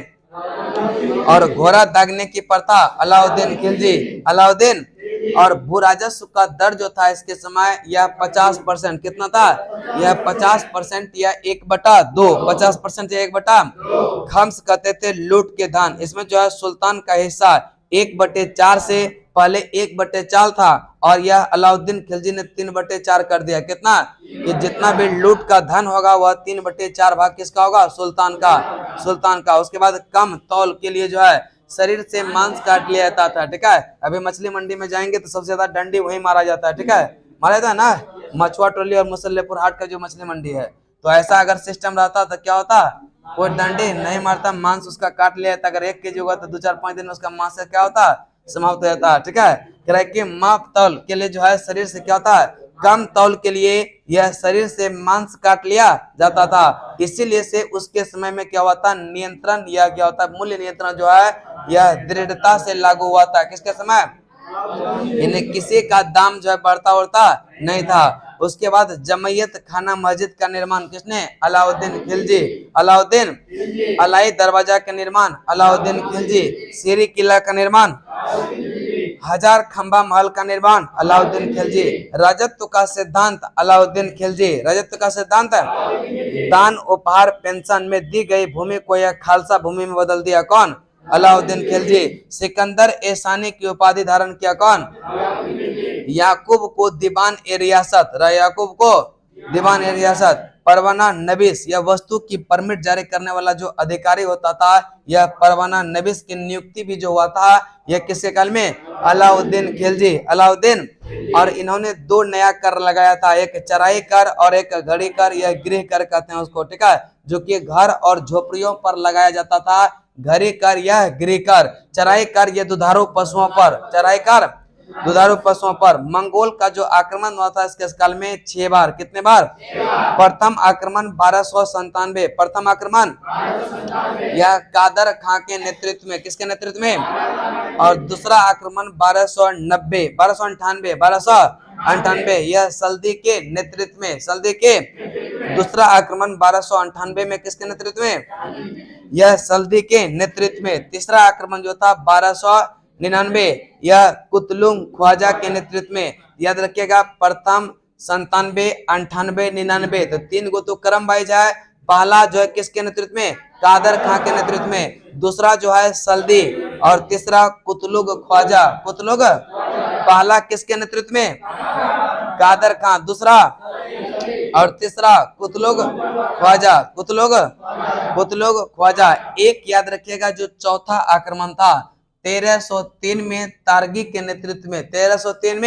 और घोड़ा दागने की प्रथा अलाउद्दीन खिलजी। अलाउद्दीन। और भू राजस्व का दर जो था इसके समय यह 50%। कितना था? यह 50% या 1/2। 50% या 1/2। खम्स कहते थे लूट के धन। इसमें जो है सुल्तान का हिस्सा 1/4 से पहले 1/4 था, और यह अलाउद्दीन खिलजी ने 3/4 कर दिया। कितना? कि जितना भी लूट का धन होगा वह 3/4 भाग किसका होगा? सुल्तान का। उसके बाद कम तौल के लिए जो है शरीर से मांस काट लिया जाता था। ठीक है, अभी मछली मंडी में जाएंगे तो सबसे ज्यादा डंडी वही मारा जाता है। ठीक है, मारा जाता है ना, मछुआ टोली और मुसल्लेपुर हाट का जो मछली मंडी है। तो ऐसा अगर सिस्टम रहता तो क्या होता? कोई डंडी नहीं मारता, मांस उसका काट लिया जाता। अगर 1 केजी होगा तो 2-4-5 दिन में उसका मांस से क्या होता? समाप्त हो जाता है। ठीक है, कह रहा है कि माप तौल के लिए जो है शरीर से क्या होता है? कम तौल के लिए यह शरीर से मांस काट लिया जाता था। इसीलिए से उसके समय में क्या हुआ था? नियंत्रण या क्या होता है? मूल्य नियंत्रण जो है यह दृढ़ता से लागू हुआ था। किसके समय? इन्हें किसी का दाम जो है बढ़ता उड़ता नहीं था। उसके बाद जमैयत खाना मस्जिद का निर्माण किसने? अलाउद्दीन खिलजी। अलाउद्दीन। अलाई दरवाजा का निर्माण अलाउद्दीन खिलजी। सीरी किला का निर्माण, हजार खंबा महल का निर्माण अलाउद्दीन खिलजी। राजत्व का सिद्धांत अलाउद्दीन खिलजी। राजत्व का सिद्धांत है दान उपहार पेंशन में दी गई भूमि को यह खालसा भूमि में बदल दिया। कौन? अलाउद्दीन खिलजी। सिकंदर एसानी की उपाधि धारण किया कौन? याकूब को दीवान ए रियासत। याकूब को दीवान ए रियासत। परवाना नबीस, यह वस्तु की परमिट जारी करने वाला जो अधिकारी होता था, यह परवाना नबीस की नियुक्ति भी जो हुआ था यह किसके काल में? अलाउद्दीन खिलजी। अलाउद्दीन। और इन्होंने 2 नया कर लगाया था, एक चराई कर और एक घड़ी कर, यह गृह कर कहते हैं उसको। ठीक है, जो कि घर और झोपड़ियों पर लगाया जाता था। घड़ी कर यह गृह कर। चराई कर यह दुधारू पशुओं पर। चराई कर दुधारू पशुओं पर। मंगोल का जो आक्रमण हुआ था इसके काल में 6 बार। कितने बार? प्रथम आक्रमण 1297। प्रथम आक्रमण यह कादर खां के नेतृत्व में। किसके नेतृत्व में? और दूसरा आक्रमण 1290, 1298 यह सल्दी के नेतृत्व में। सल्दी के दूसरा आक्रमण 1298 में किसके नेतृत्व में? यह सल्दी के नेतृत्व में। तीसरा आक्रमण जो था 1299 यह कुतलुग ख्वाजा के नेतृत्व में। याद रखिएगा, प्रथम 97, 98, 99, तो 3 गो तो क्रम वाइज है। पहला जो है किसके नेतृत्व में? कादर खां के नेतृत्व में। दूसरा जो है सल्दी, और तीसरा कुतलुग ख्वाजा। कुतलुग पहला किसके नेतृत्व में? कादर खां। दूसरा और तीसरा कुतलुग ख्वाजा। कुतलुग ख्वाजा। एक याद रखिएगा, जो चौथा आक्रमण था 1303 में तारगी के नेतृत्व में। 1303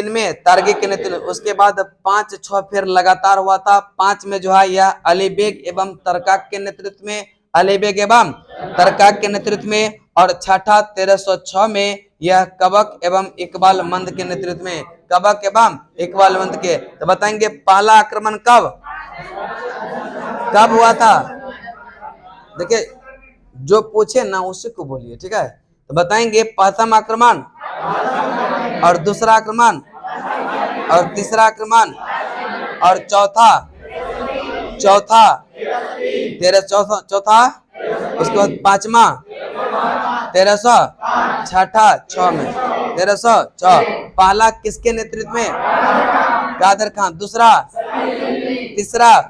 में तारगी के नेतृत्व। उसके बाद 5-6 फिर लगातार हुआ था। 5 में जो है यह अली बेग एवं तरकाक के नेतृत्व में। अली बेग एवं तरकाक के नेतृत्व में। और छठा 1306 में यह कबक एवं इकबाल मंद के नेतृत्व में। कबक एवं इकबाल मंद के। तो बताएंगे पहला आक्रमण कब हुआ था? देखिए, जो पूछे ना उसी को बोलिए। ठीक है, तो बताएंगे प्रथम आक्रमण और दूसरा आक्रमण और तीसरा आक्रमण और चौथा 1304। उसके बाद पांचवा 1300, छठा 6 में 1306। पहला किसके नेतृत्व में? कादर खान। दूसरा, तीसरा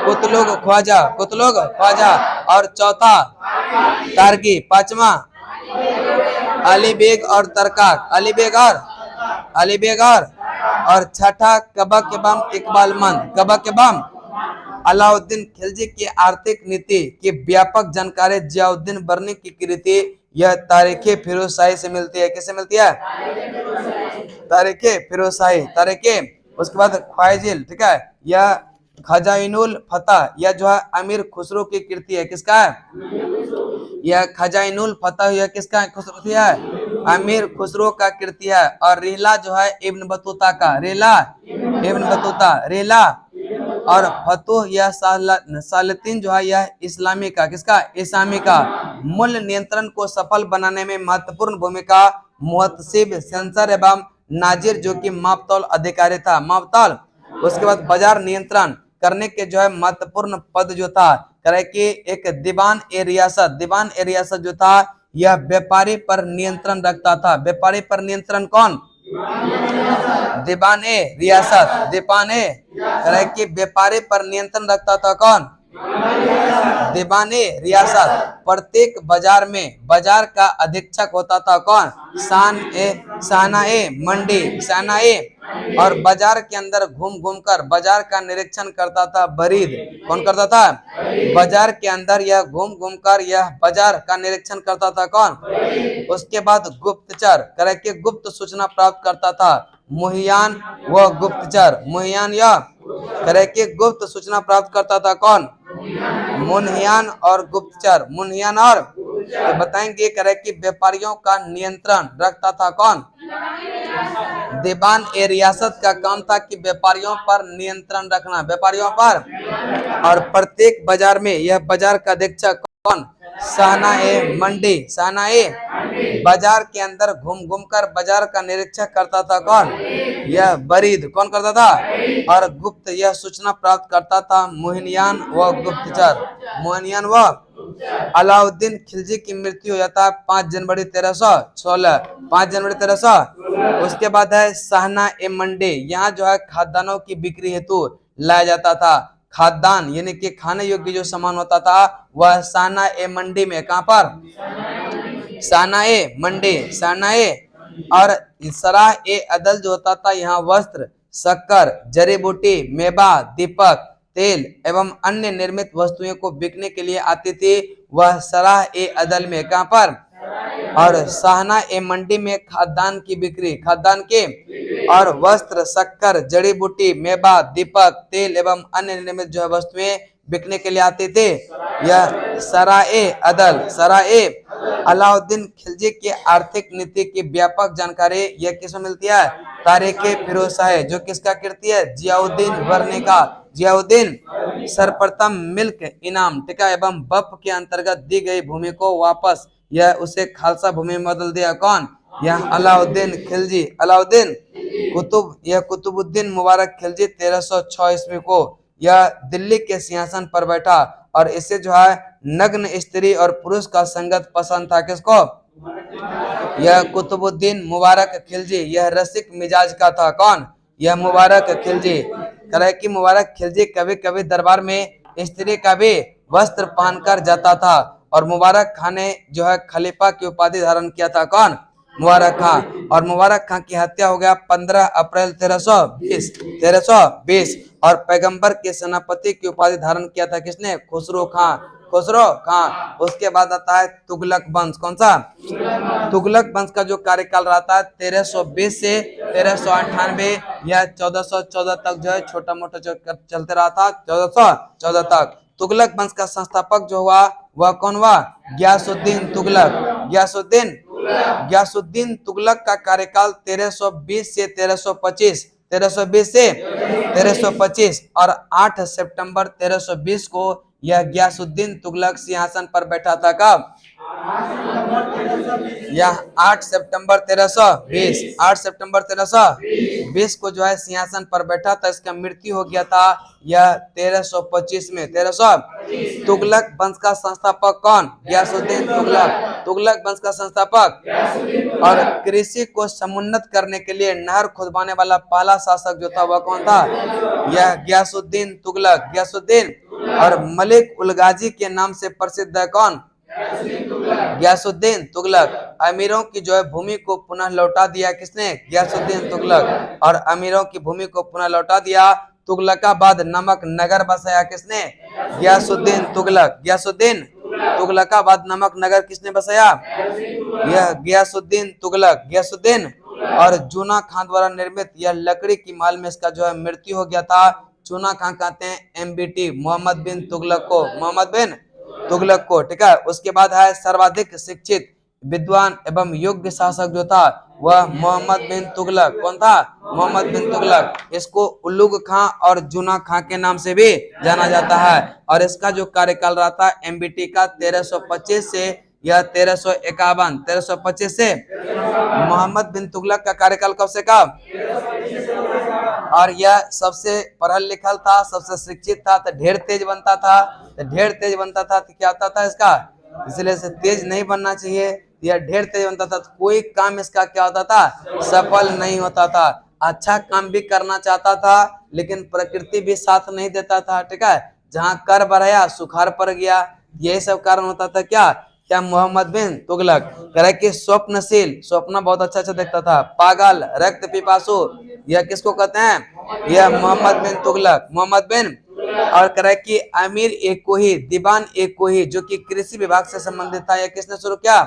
कुतलुग ख्वाजा। और चौथा तारगी। पांचवा अली बेग और तरकाक। अली बेग और छठा कबक एवं इकबाल मंद। कबक एवं। अलाउद्दीन खिलजी की आर्थिक नीति की व्यापक जानकारी जियाउद्दीन बर्नी की कृति यह तारीख फिरोज शाही से मिलती है। किससे मिलती है? तारीख फिरोज शाही, तारीख। उसके बाद ख्वाजिल, ठीक है, यह खजाइनुल फतह, यह जो है अमीर खुसरो की कृति है। किसका है? यह खजाइनुल फतह, यह किसका कृति है? अमीर खुसरो का कृति है। और रिहला जो है इब्न बतूता का, रिहला इब्न बतूता, रिहला। और फतुह यह सालतीन जो है यह इस्लामी का, किसका? इस्लामी का। मूल्य नियंत्रण को सफल बनाने में महत्वपूर्ण भूमिका मुहतसिब, सेंसर एवं नाजिर जो कि मापतौल अधिकारी था, मापतौल। उसके बाद बाजार नियंत्रण करने के जो है महत्वपूर्ण पद जो था, करे कि एक दीवान ए रियासत, दीवान ए रियासत जो था यह व्यापारी पर नियंत्रण रखता था। व्यापारी पर नियंत्रण कौन? दीवान ए रियासत, दीवान ए, करे कि व्यापारी पर नियंत्रण रखता था कौन? दीवान ए रियासत। प्रत्येक बाजार में बाजार का अधीक्षक होता था कौन? साना ए मंडी, साना ए। और बाजार के अंदर घूम घूम कर बाजार का निरीक्षण करता था बरीद। कौन करता था? बाजार के अंदर यह घूम घूम कर यह बाजार का निरीक्षण करता था कौन? उसके बाद गुप्तचर, करे कि गुप्त सूचना प्राप्त करता था, मुहियान व गुप्तचर, मुहियान या, करे कि गुप्त सूचना प्राप्त करता था कौन? मुनहियान और गुप्तचर, मुनहियान और, तो बताएंगे करे कि व्यापारियों का नियंत्रण रखता था कौन? दीवान ए रियासत का काम था कि व्यापारियों पर नियंत्रण रखना, व्यापारियों पर। और प्रत्येक बाजार में यह बाजार का अधीक्षक कौन? साना ए मंडी, साना ए। बाजार के अंदर घूम घूम कर बाजार का निरीक्षण करता था कौन? यह बरीद। कौन करता था? और गुप्त यह सूचना प्राप्त करता था मुहिनियान व गुप्तचर, मुहिनियान व। अलाउद्दीन खिलजी की मृत्यु हो जाता है 5 जनवरी 1316, 5 जनवरी 1300। उसके बाद है सहना ए मंडी, यहाँ जो है खाद्यान्नों की बिक्री हेतु लाया जाता था। खाद्यान्न यानी कि खाने योग्य जो सामान होता था वह साना ए मंडी में, कहाँ पर? साना ए मंडी, साना ए। और सराह ए अदल जो होता था यहाँ वस्त्र, शक्कर, जड़ी बूटी, मेवा, दीपक, तेल एवं अन्य निर्मित वस्तुओं को बिकने के लिए आती थी, वह सराह ए अदल में, कहाँ पर? और साहना ए मंडी में खाद्यान्न की बिक्री, खाद्यान्न के और वस्त्र, शक्कर, जड़ी बूटी, मेवा, दीपक, तेल एवं अन्य निर्मित जो है वस्तुएं बिकने के लिए आते थे, यह सराए अदल, सराए। अलाउद्दीन खिलजी की आर्थिक नीति की व्यापक जानकारी यह किसमें मिलती है? तारीख फिरोज शाही, जो किसका कृति है? जियाउद्दीन वर्णी का, जियाउद्दीन। सर्वप्रथम मिल्क इनाम, ठीक है, एवं वक्फ के अंतर्गत दी गई भूमि को वापस यह उसे खालसा भूमि में बदल दिया कौन? यह अलाउद्दीन खिलजी, अलाउद्दीन। यह कुतुबुद्दीन मुबारक खिलजी 1306 ईस्वी को यह दिल्ली के सिंहासन पर बैठा और इसे जो है नग्न स्त्री और पुरुष का संगत पसंद था। किसको? यह कुतुबुद्दीन मुबारक खिलजी, यह रसिक मिजाज का था। कौन? यह मुबारक खिलजी। करे कि मुबारक खिलजी कभी कभी दरबार में स्त्री का भी वस्त्र पहनकर जाता था और मुबारक खान ने जो है खलीफा की उपाधि धारण किया था। कौन? मुबारक खान। और मुबारक खान की हत्या हो गया 15 अप्रैल 1320 और पैगंबर के सेनापति की उपाधि धारण किया था किसने? खुसरो खान, खुसरो खान। उसके बाद आता है तुगलक वंश। कौन सा? तुगलक वंश का जो कार्यकाल रहता है 1320 से 1398 या 1414 तक जो है छोटा मोटा चलते रहा था, 1414 तक। तुगलक वंश का संस्थापक जो हुआ वह कौन हुआ? गयासुद्दीन तुगलक। गयासुद्दीन तुगलक का कार्यकाल 1320 से 1325, 1320 से 1325 और 8 सितंबर 1320 को यह गयासुद्दीन तुगलक सिंहासन पर बैठा था। कब? यह 8 सितंबर 1320, 8 सितंबर 1320 को जो है सिंहासन पर बैठा था। इसका मृत्यु हो गया था यह 1325 में, 1300। तुगलक वंश का संस्थापक कौन? गयासुद्दीन तुगलक, तुगलक वंश का संस्थापक। और कृषि को समुन्नत करने के लिए नहर खुदवाने वाला पहला शासक जो था वह कौन था? यह गयासुद्दीन तुगलक, गयासुद्दीन। और मलिक उल गाजी के नाम से प्रसिद्ध है कौन? गयासुद्दीन तुगलक। अमीरों की जो है भूमि को पुनः लौटा दिया किसने? गयासुद्दीन तुगलक। और अमीरों की भूमि को पुनः लौटा दिया। तुगलकाबाद नामक नगर बसाया किसने? गयासुद्दीन तुगलक, गयासुद्दीन। तुगलकाबाद नामक नगर किसने बसाया? यह गियासुद्दीन तुगलक। गियासुद्दीन। और जूना खां द्वारा निर्मित यह लकड़ी की माल में इसका जो है मृत्यु हो गया था। जूना खां कहते हैं MBT, मोहम्मद बिन तुगलक को, मोहम्मद बिन तुगलक को, ठीक है। उसके बाद है सर्वाधिक शिक्षित विद्वान एवं योग्य शासक जो था वह मोहम्मद बिन तुगलक। कौन था? मोहम्मद बिन तुगलक। इसको उल्लुग खां और जूना खां के नाम से भी जाना जाता है। और इसका जो कार्यकाल रहा था MBT का 1325 से यह 1351, 1325 से। मोहम्मद बिन तुगलक का कार्यकाल कब से कब? और यह सबसे पढ़ल लिखल था, सबसे शिक्षित था, तो ढेर तेज बनता था। तो ढेर तेज बनता था तो क्या होता था इसका? इसलिए से तेज नहीं बनना चाहिए। यह ढेर तेज बनता था तो कोई काम इसका क्या होता था? सफल नहीं होता था। अच्छा काम भी करना चाहता था लेकिन प्रकृति भी साथ नहीं देता था, ठीक है। जहाँ कर बढ़ाया सुखाड़ पड़ गया, यही सब कारण होता था। क्या मोहम्मद बिन तुगलक करे कि स्वप्नशील, स्वप्न बहुत अच्छा देखता था। पागल, रक्त पिपासु, यह किसको कहते हैं? यह मोहम्मद बिन तुगलक, मोहम्मद बिन। और करे कि अमीर एक कोही, दीवान एक कोही, जो कि कृषि विभाग से संबंधित था, यह किसने शुरू किया?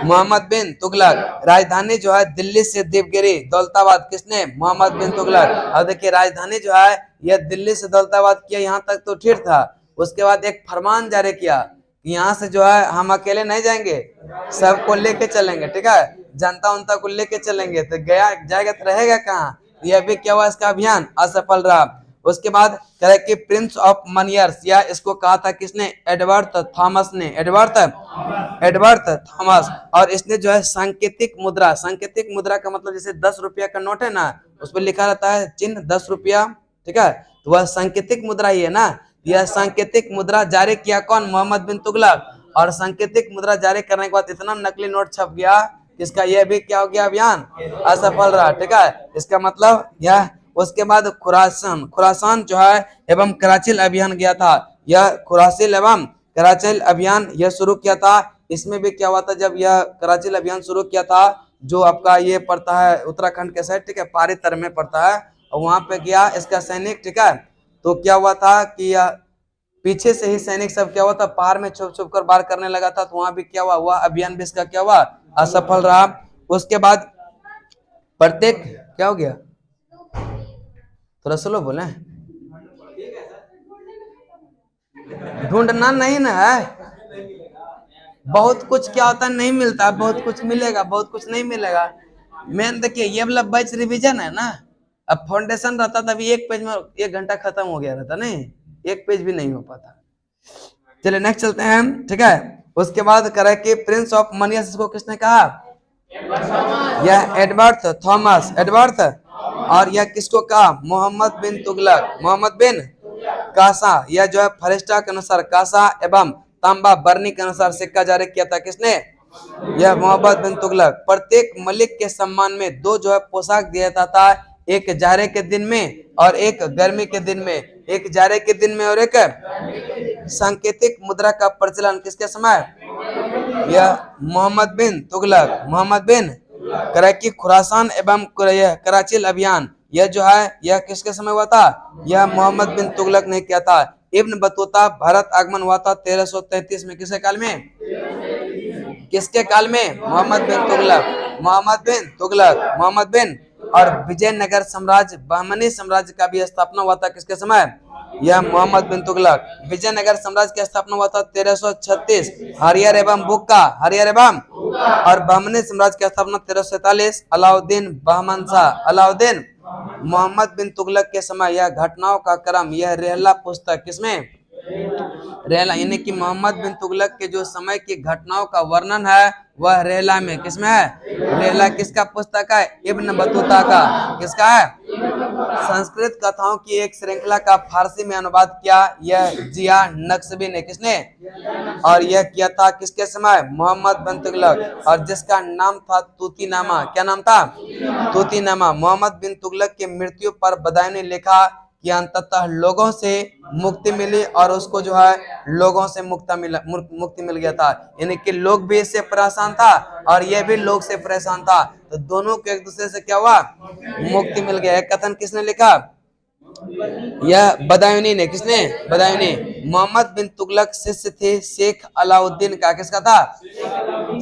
मोहम्मद बिन तुगलक। राजधानी जो है दिल्ली से देवगिरी दौलताबाद, किसने? मोहम्मद बिन तुगलक। और देखिए राजधानी जो है यह दिल्ली से दौलताबाद किया, यहाँ तक तो ठीक था। उसके बाद एक फरमान जारी किया, यहाँ से जो है हम अकेले नहीं जाएंगे, सबको लेके चलेंगे, ठीक है। जनता उनता को लेके चलेंगे। तो गया जाएगा तो रहेगा कहाँ? यह भी क्या हुआ? इसका अभियान असफल रहा। उसके बाद कहे कि प्रिंस ऑफ मनियर्स, या इसको कहा था किसने? एडवर्ड थॉमस ने, एडवर्ड थॉमस। और इसने जो है सांकेतिक मुद्रा, सांकेतिक मुद्रा का मतलब जैसे 10 रुपया का नोट है ना, उस पर लिखा रहता है चिन्ह 10 रुपया, ठीक है, तो वह सांकेतिक मुद्रा ही है ना। यह सांकेतिक मुद्रा जारी किया कौन? मोहम्मद बिन तुगलक। और सांकेतिक मुद्रा जारी करने के बाद इतना नकली नोट छप गया, इसका यह भी क्या हो गया? अभियान असफल रहा, ठीक है। इसका मतलब यह। उसके बाद खुरासान जो है एवं कराचिल अभियान गया था। यह खुरासिल एवं कराचिल अभियान यह शुरू किया था। इसमें भी क्या हुआ था? जब यह कराचिल अभियान शुरू किया था, जो आपका ये पड़ता है उत्तराखंड के साइड, ठीक है, पारीतर में पड़ता है, और वहां पे गया इसका सैनिक, ठीक है। तो क्या हुआ था कि पीछे से ही सैनिक सब क्या हुआ था, पहाड़ में छुप छुप कर वार करने लगा था। तो वहां भी क्या हुआ? अभियान भी इसका क्या हुआ? असफल रहा। उसके बाद प्रत्येक, क्या हो गया? थोड़ा स्लो बोले। ढूंढना नहीं ना है, बहुत कुछ क्या होता है नहीं मिलता, बहुत कुछ मिलेगा, बहुत कुछ नहीं मिलेगा। मेन देखिए ये वाला बैच रिवीजन है ना, अब फाउंडेशन रहता तभी एक पेज में 1 घंटा खत्म हो गया रहता, नहीं एक पेज भी नहीं हो पाता। चलिए नेक्स्ट चलते हैं, ठीक है। उसके बाद करे कि प्रिंस ऑफ मनियर्स को किसने कहा? यह एडवर्ड थॉमस, एडवर्ड। और यह किसको कहा? मोहम्मद बिन तुगलक, मोहम्मद बिन कासा। यह जो है फरिश्ता के अनुसार कासा एवं तांबा बरनी के अनुसार सिक्का जारी किया था, किसने? यह मोहम्मद बिन तुगलक। प्रत्येक मलिक के सम्मान में 2 जो है पोशाक दिया जाता था, एक जाड़े के दिन में और एक गर्मी के दिन में, एक जाड़े के दिन में और एक सांकेतिक मुद्रा का प्रचलन किसके समय? यह मोहम्मद बिन तुगलक, मोहम्मद बिन। कराची खुरासान एवं कराचिल अभियान यह जो है यह किसके समय हुआ था? यह मोहम्मद बिन तुगलक ने किया था। इब्न बतूता भारत आगमन हुआ था 1333 में, किसके काल में? किसके काल में? मोहम्मद बिन तुगलक, मोहम्मद बिन तुगलक, मोहम्मद बिन। और विजयनगर साम्राज्य, बहमनी साम्राज्य का भी स्थापना हुआ था किसके समय? यह मोहम्मद बिन तुगलक। विजयनगर साम्राज्य की स्थापना हुआ था 1336, हरियर एवं बुक्का, हरियर एवं। और बहमनी साम्राज्य की स्थापना 1347, अलाउद्दीन बहमन शाह, अलाउद्दीन। मोहम्मद बिन तुगलक के समय यह घटनाओं का क्रम, यह रेहला पुस्तक किसमें? रेहला, यानी कि मोहम्मद बिन तुगलक के जो समय की घटनाओं का वर्णन है वह रेहला में, किसमें है? रेहला किसका पुस्तक है? इब्न बतूता का। किसका है? संस्कृत कथाओं की एक श्रृंखला का फारसी में अनुवाद किया यह जिया नक्शबी ने, किसने? और यह किया था किसके समय? मोहम्मद बिन तुगलक। और जिसका नाम था तूतीनामा, क्या नाम था? तूतीनामा। मोहम्मद बिन तुगलक की मृत्यु पर बदायूं ने लिखा कि अंततः लोगों से मुक्ति मिली और उसको जो है लोगों से मुक्ति मिल गया था, यानी कि लोग भी इससे परेशान था और यह भी लोग से परेशान था, तो दोनों को एक दूसरे से क्या हुआ? मुक्ति मिल गया। एक कथन किसने लिखा? यह बदायूनी ने, किसने? बदायूनी। मोहम्मद बिन तुगलक शिष्य थे शेख अलाउद्दीन का, किसका था?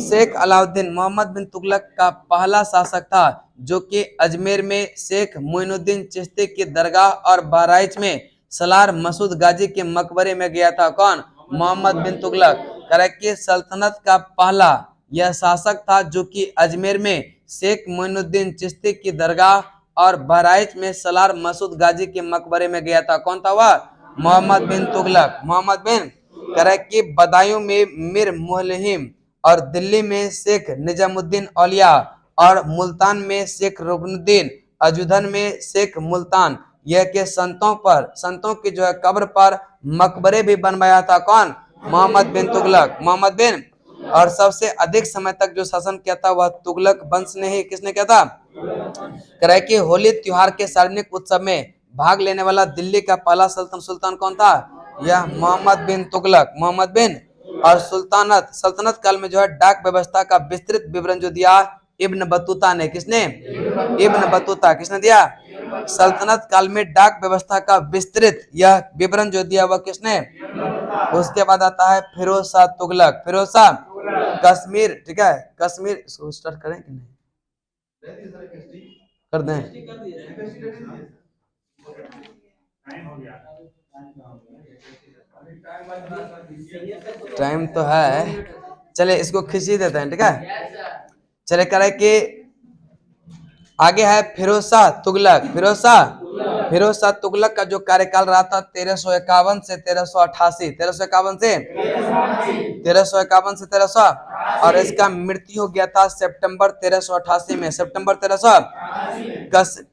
शेख अलाउद्दीन मोहम्मद बिन तुगलक का पहला शासक था, जो कि अजमेर में शेख मोइनुद्दीन चिश्ती की दरगाह और बहराइच में सलार मसूद गाजी के मकबरे में गया था। कौन? मोहम्मद बिन तुगलक। करैकी सल्तनत का पहला यह शासक था, जो कि अजमेर में शेख मोइनुद्दीन चिश्ती की दरगाह और बहराइच में सलार मसूद गाजी के मकबरे में गया था। कौन था वह? मोहम्मद बिन तुगलक। मोहम्मद बिन। करैकी बदायूं में मीर मुहल्लिम और दिल्ली में शेख निजामुद्दीन औलिया और मुल्तान में शेख रुकनुद्दीन, अजूधन में शेख मुल्तान, यह के संतों की जो है कब्र पर मकबरे भी बनवाया था। कौन? मोहम्मद बिन तुगलक। मोहम्मद बिन। और सबसे अधिक समय तक जो शासन किया था वह तुगलक वंश ने ही। किसने किया था? करैकी होली त्योहार के सार्वजनिक उत्सव में भाग लेने वाला दिल्ली का पहला सुल्तान कौन था? यह मोहम्मद बिन तुगलक। मोहम्मद बिन। और सल्तनत काल में जो है डाक व्यवस्था का विस्तृत विवरण जो दिया इब्न बतूता ने। किसने? Ibn Battuta. किसने दिया? सल्तनत काल में डाक व्यवस्था का विस्तृत यह विवरण जो दिया वह किसने? उसके बाद आता है फिरोज शाह तुगलक। फिरोज शाह कश्मीर, ठीक है, कश्मीर इसको स्टार्ट करें कि नहीं? कर दें। टाइम तो है, चले इसको खींची देते हैं, ठीक है। चले करे कि आगे है फिरोज शाह तुगलक। फिरोज शाह तुगलक का जो कार्यकाल रहा था 1351 से 1388, 1351 से 1300, और इसका मृत्यु हो गया था सितंबर 1388 में। सितंबर 1300।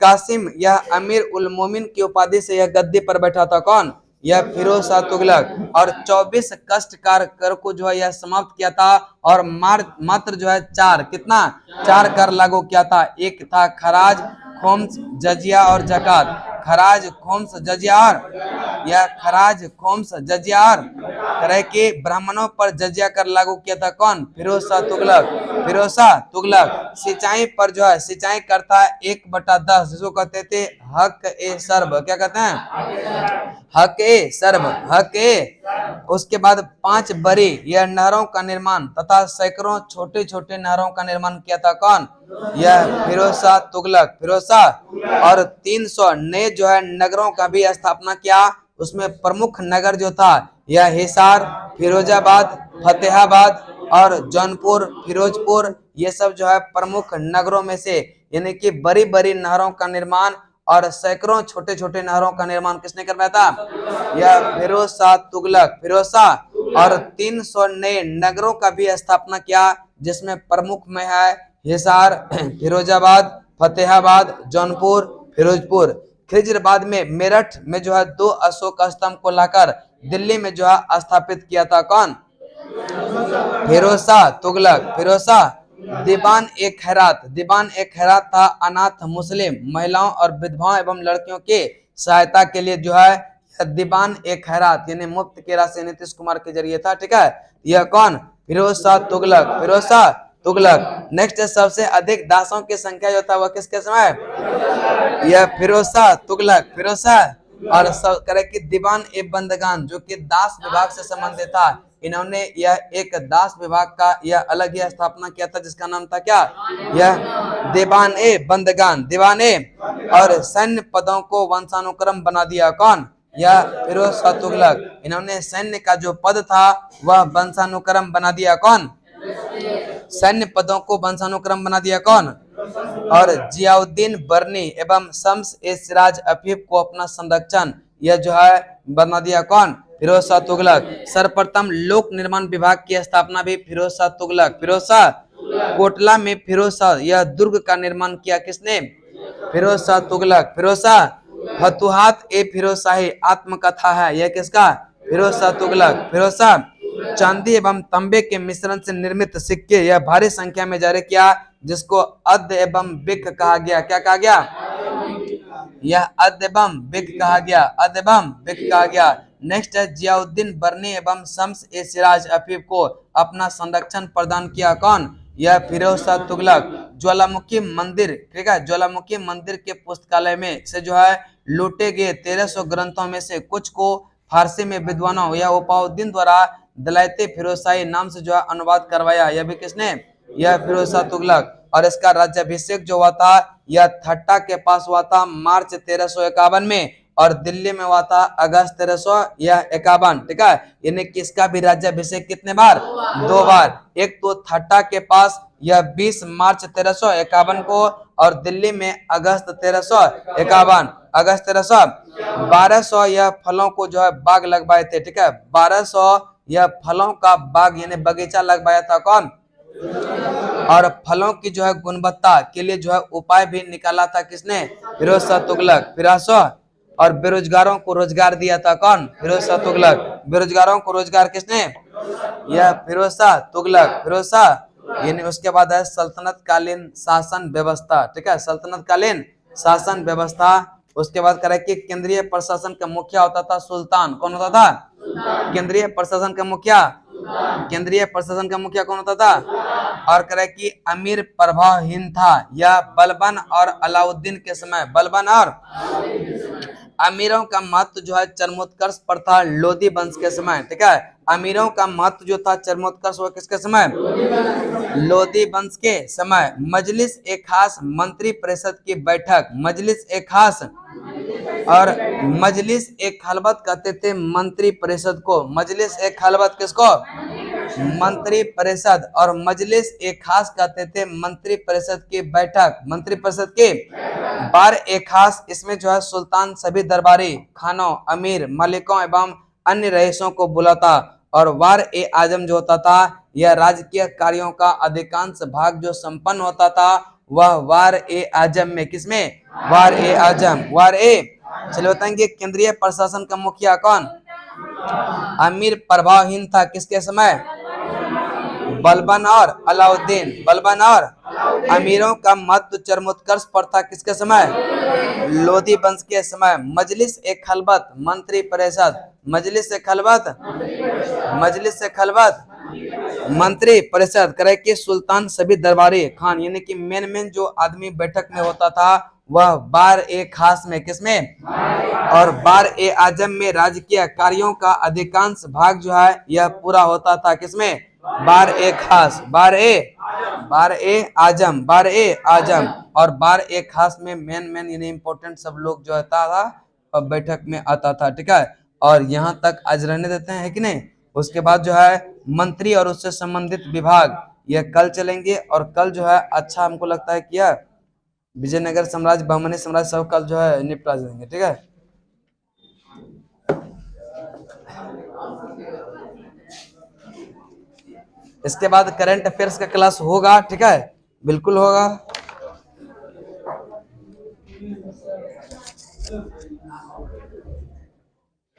कासिम यह अमीर उल मोमिन की उपाधि से यह गद्दी पर बैठा था। कौन? यह फिरोज शाह तुगलक। और 24 कष्टकार कर को जो है यह समाप्त किया था, और मात्र जो है 4 कितना 4 कर लागू किया था। एक था खराज, खोम्स, जजिया और जकात। खराज, खोम्स, जजिया और यह खराज, खोम्स, जजिया और करे कि ब्राह्मणों पर जजिया कर लागू किया था। कौन? फिरोज शाह तुगलक। फिरोज शाह तुगलक। सिंचाई पर जो है सिंचाई करता है 1/10, जिसको कहते थे हक ए सर्ब। क्या कहते हैं? हक ए सर्ब। हक ए। उसके बाद 5 बड़ी यह नहरों का निर्माण तथा सैकड़ों छोटे छोटे नहरों का निर्माण किया था। कौन? यह फिरोज शाह तुगलक। फिरोज शाह। और 300 नए जो है नगरों का भी स्थापना किया। उसमें प्रमुख नगर जो था यह हिसार, फिरोजाबाद, फतेहाबाद और जौनपुर, फिरोजपुर, ये सब जो है प्रमुख नगरों में से, यानी कि बड़ी बड़ी नहरों का निर्माण और सैकड़ों छोटे छोटे नहरों का निर्माण किसने करवाया था? यह फिरोज शाह तुगलक। फिरोज शाह। और 300 नए नगरों का भी स्थापना किया, जिसमें प्रमुख में है हिसार, फिरोजाबाद, फतेहाबाद, जौनपुर, फिरोजपुर। खिजराबाद में मेरठ में जो है 2 अशोक स्तंभ को लाकर दिल्ली में जो है स्थापित किया था। कौन? फिरोज शाह तुगलक। फिरोज शाह। दीवान ए खैरात था अनाथ मुस्लिम महिलाओं और विधवाओं एवं लड़कियों के सहायता के लिए जो है दीवान ए खैरात यानी मुफ्त की राशि नीतीश कुमार के जरिए था। ठीक है, यह कौन? फिरोज शाह तुगलक। फिरोज शाह तुगलक। नेक्स्ट सबसे अधिक दासों की संख्या जो था वह किसके समय? यह फिरोज शाह तुगलक। फिरोज शाह। और करे कि दीवान ए बंदगान जो कि दास विभाग से संबंधित था, इन्होंने यह एक दास विभाग का यह अलग ही स्थापना किया था, जिसका नाम था क्या? यह दीवान ए बंदगान। दीवान ए। और सैन्य पदों को वंशानुक्रम बना दिया। कौन? यह फिरोज शाह तुगलक। इन्होंने सैन्य का जो पद था वह वंशानुक्रम बना दिया। कौन? सैन्य पदों को वंशानुक्रम बना दिया। कौन? और जियाउद्दीन बर्नी एवं शम्स ए सिराज अफीफ को अपना संरक्षण यह जो है बना दिया। कौन? फिरोज शाह तुगलक। सर्वप्रथम लोक निर्माण विभाग की स्थापना भी फिरोज शाह तुगलक। फिरोज शाह। कोटला में फिरोज शाह यह दुर्ग का निर्माण किया। किसने? फिरोज शाह तुगलक। फिरोज शाह। फतुहात ए फिरोज शाही आत्मकथा है, यह किसका? फिरोज शाह तुगलक। फिरोज शाह। चांदी एवं तांबे के मिश्रण से निर्मित सिक्के यह भारी संख्या में जारी किया, जिसको अद एवं बिक कहा गया। क्या कहा गया? यह अद एवं बिक कहा गया। अद एवं बिक कहा गया। नेक्स्ट है जियाउद्दीन बर्नी एवं शम्स ए सिराज अफीफ को अपना संरक्षण प्रदान किया। कौन? यह फिरोज शाह तुगलक। ज्वालामुखी मंदिर, ठीक है, ज्वालामुखी मंदिर के पुस्तकालय में से जो है लूटे गए 1300 ग्रंथों में से कुछ को फारसी में विद्वानों या उपाउद्दीन द्वारा दलाइते फिरोजशाही नाम से जो है अनुवाद करवाया। यह भी किसने? यह फिरोज शाह तुगलक। और इसका राज्याभिषेक जो हुआ था यह ठट्टा के पास हुआ था मार्च 1351 में, और दिल्ली में हुआ था अगस्त 1351, ठीक है। यानी कि इसका भी राज्याभिषेक कितने बार? 2 बार। एक तो ठट्टा के पास यह 20 मार्च 1351 को, और दिल्ली में अगस्त 1351, अगस्त 1200 यह फलों को जो है बाग लगवाए थे, ठीक है। 1200 यह फलों का बाग यानी बगीचा लगवाया था कौन? और फलों की जो है गुणवत्ता के लिए जो है उपाय भी निकाला था किसने? फिरोज शाह तुगलक। और बेरोजगारों को रोजगार दिया था कौन? फिरोज शाह तुगलक। बेरोजगारों को रोजगार किसने? यह फिरोज शाह तुगलक, फिरोज शाह। यानी उसके बाद है सल्तनत कालीन शासन व्यवस्था, ठीक है, सल्तनत कालीन शासन व्यवस्था। उसके बाद करें कि केंद्रीय प्रशासन का मुखिया होता था सुल्तान। कौन होता था? केंद्रीय प्रशासन का मुखिया, केंद्रीय प्रशासन का मुखिया कौन होता था? और करे कि अमीर प्रभावहीन था। यह बलबन और अलाउद्दीन के समय, बलबन और अमीरों का महत्व जो है चरमोत्कर्ष पर था लोधी वंश के समय, ठीक है। अमीरों का महत्व जो था चरमोत्कर्ष हुआ किसके समय? लोधी वंश के समय। मजलिस एक खास मंत्री परिषद की बैठक, मजलिस एक खास, और मजलिस एक खलबत कहते थे मंत्री परिषद को। मजलिस एक खलबत किसको? मंत्री परिषद। और मजलिस एक खास कहते थे मंत्री परिषद की बैठक, मंत्री परिषद की बार एक खास। इसमें जो है सुल्तान सभी दरबारी खानों, अमीर, मलिकों एवं अन्य रईसों को बुलाता। और वार ए आजम जो होता था यह राजकीय कार्यों का अधिकांश भाग जो संपन्न होता था वह वार ए आजम में, किसमें? वार ए आजम, वार ए। चलिए बताएंगे केंद्रीय प्रशासन का मुखिया कौन? अमीर प्रभावहीन था किसके समय? बलबन और अलाउद्दीन, बलबन और अमीरों का महत्व चरमोत्कर्ष पर था किसके समय? लोधी वंश के समय। मजलिस एक खलबत मंत्री परिषद, मजलिस से खलबत, मजलिस से खलबत मंत्री परिषद। करे कि सुल्तान सभी दरबारी खान, यानी कि मेन जो आदमी बैठक में होता था वह बार ए खास में, किसमें? और बार ए आजम में राजकीय कार्यों का अधिकांश भाग जो है यह पूरा होता था किसमें? बार ए खास, बार ए आजम, बार ए आजम। और बार ए खास में मेन यानी इंपॉर्टेंट सब लोग जो था बैठक में आता था, ठीक है। और यहाँ तक आज रहने देते हैं, है कि नहीं। उसके बाद जो है मंत्री और उससे संबंधित विभाग यह कल चलेंगे। और कल जो है अच्छा हमको लगता है कि यह विजयनगर साम्राज्य, बहमनी साम्राज्य सब कल जो है निपटा देंगे, ठीक है। इसके बाद करंट अफेयर्स का क्लास होगा, ठीक है, बिल्कुल होगा।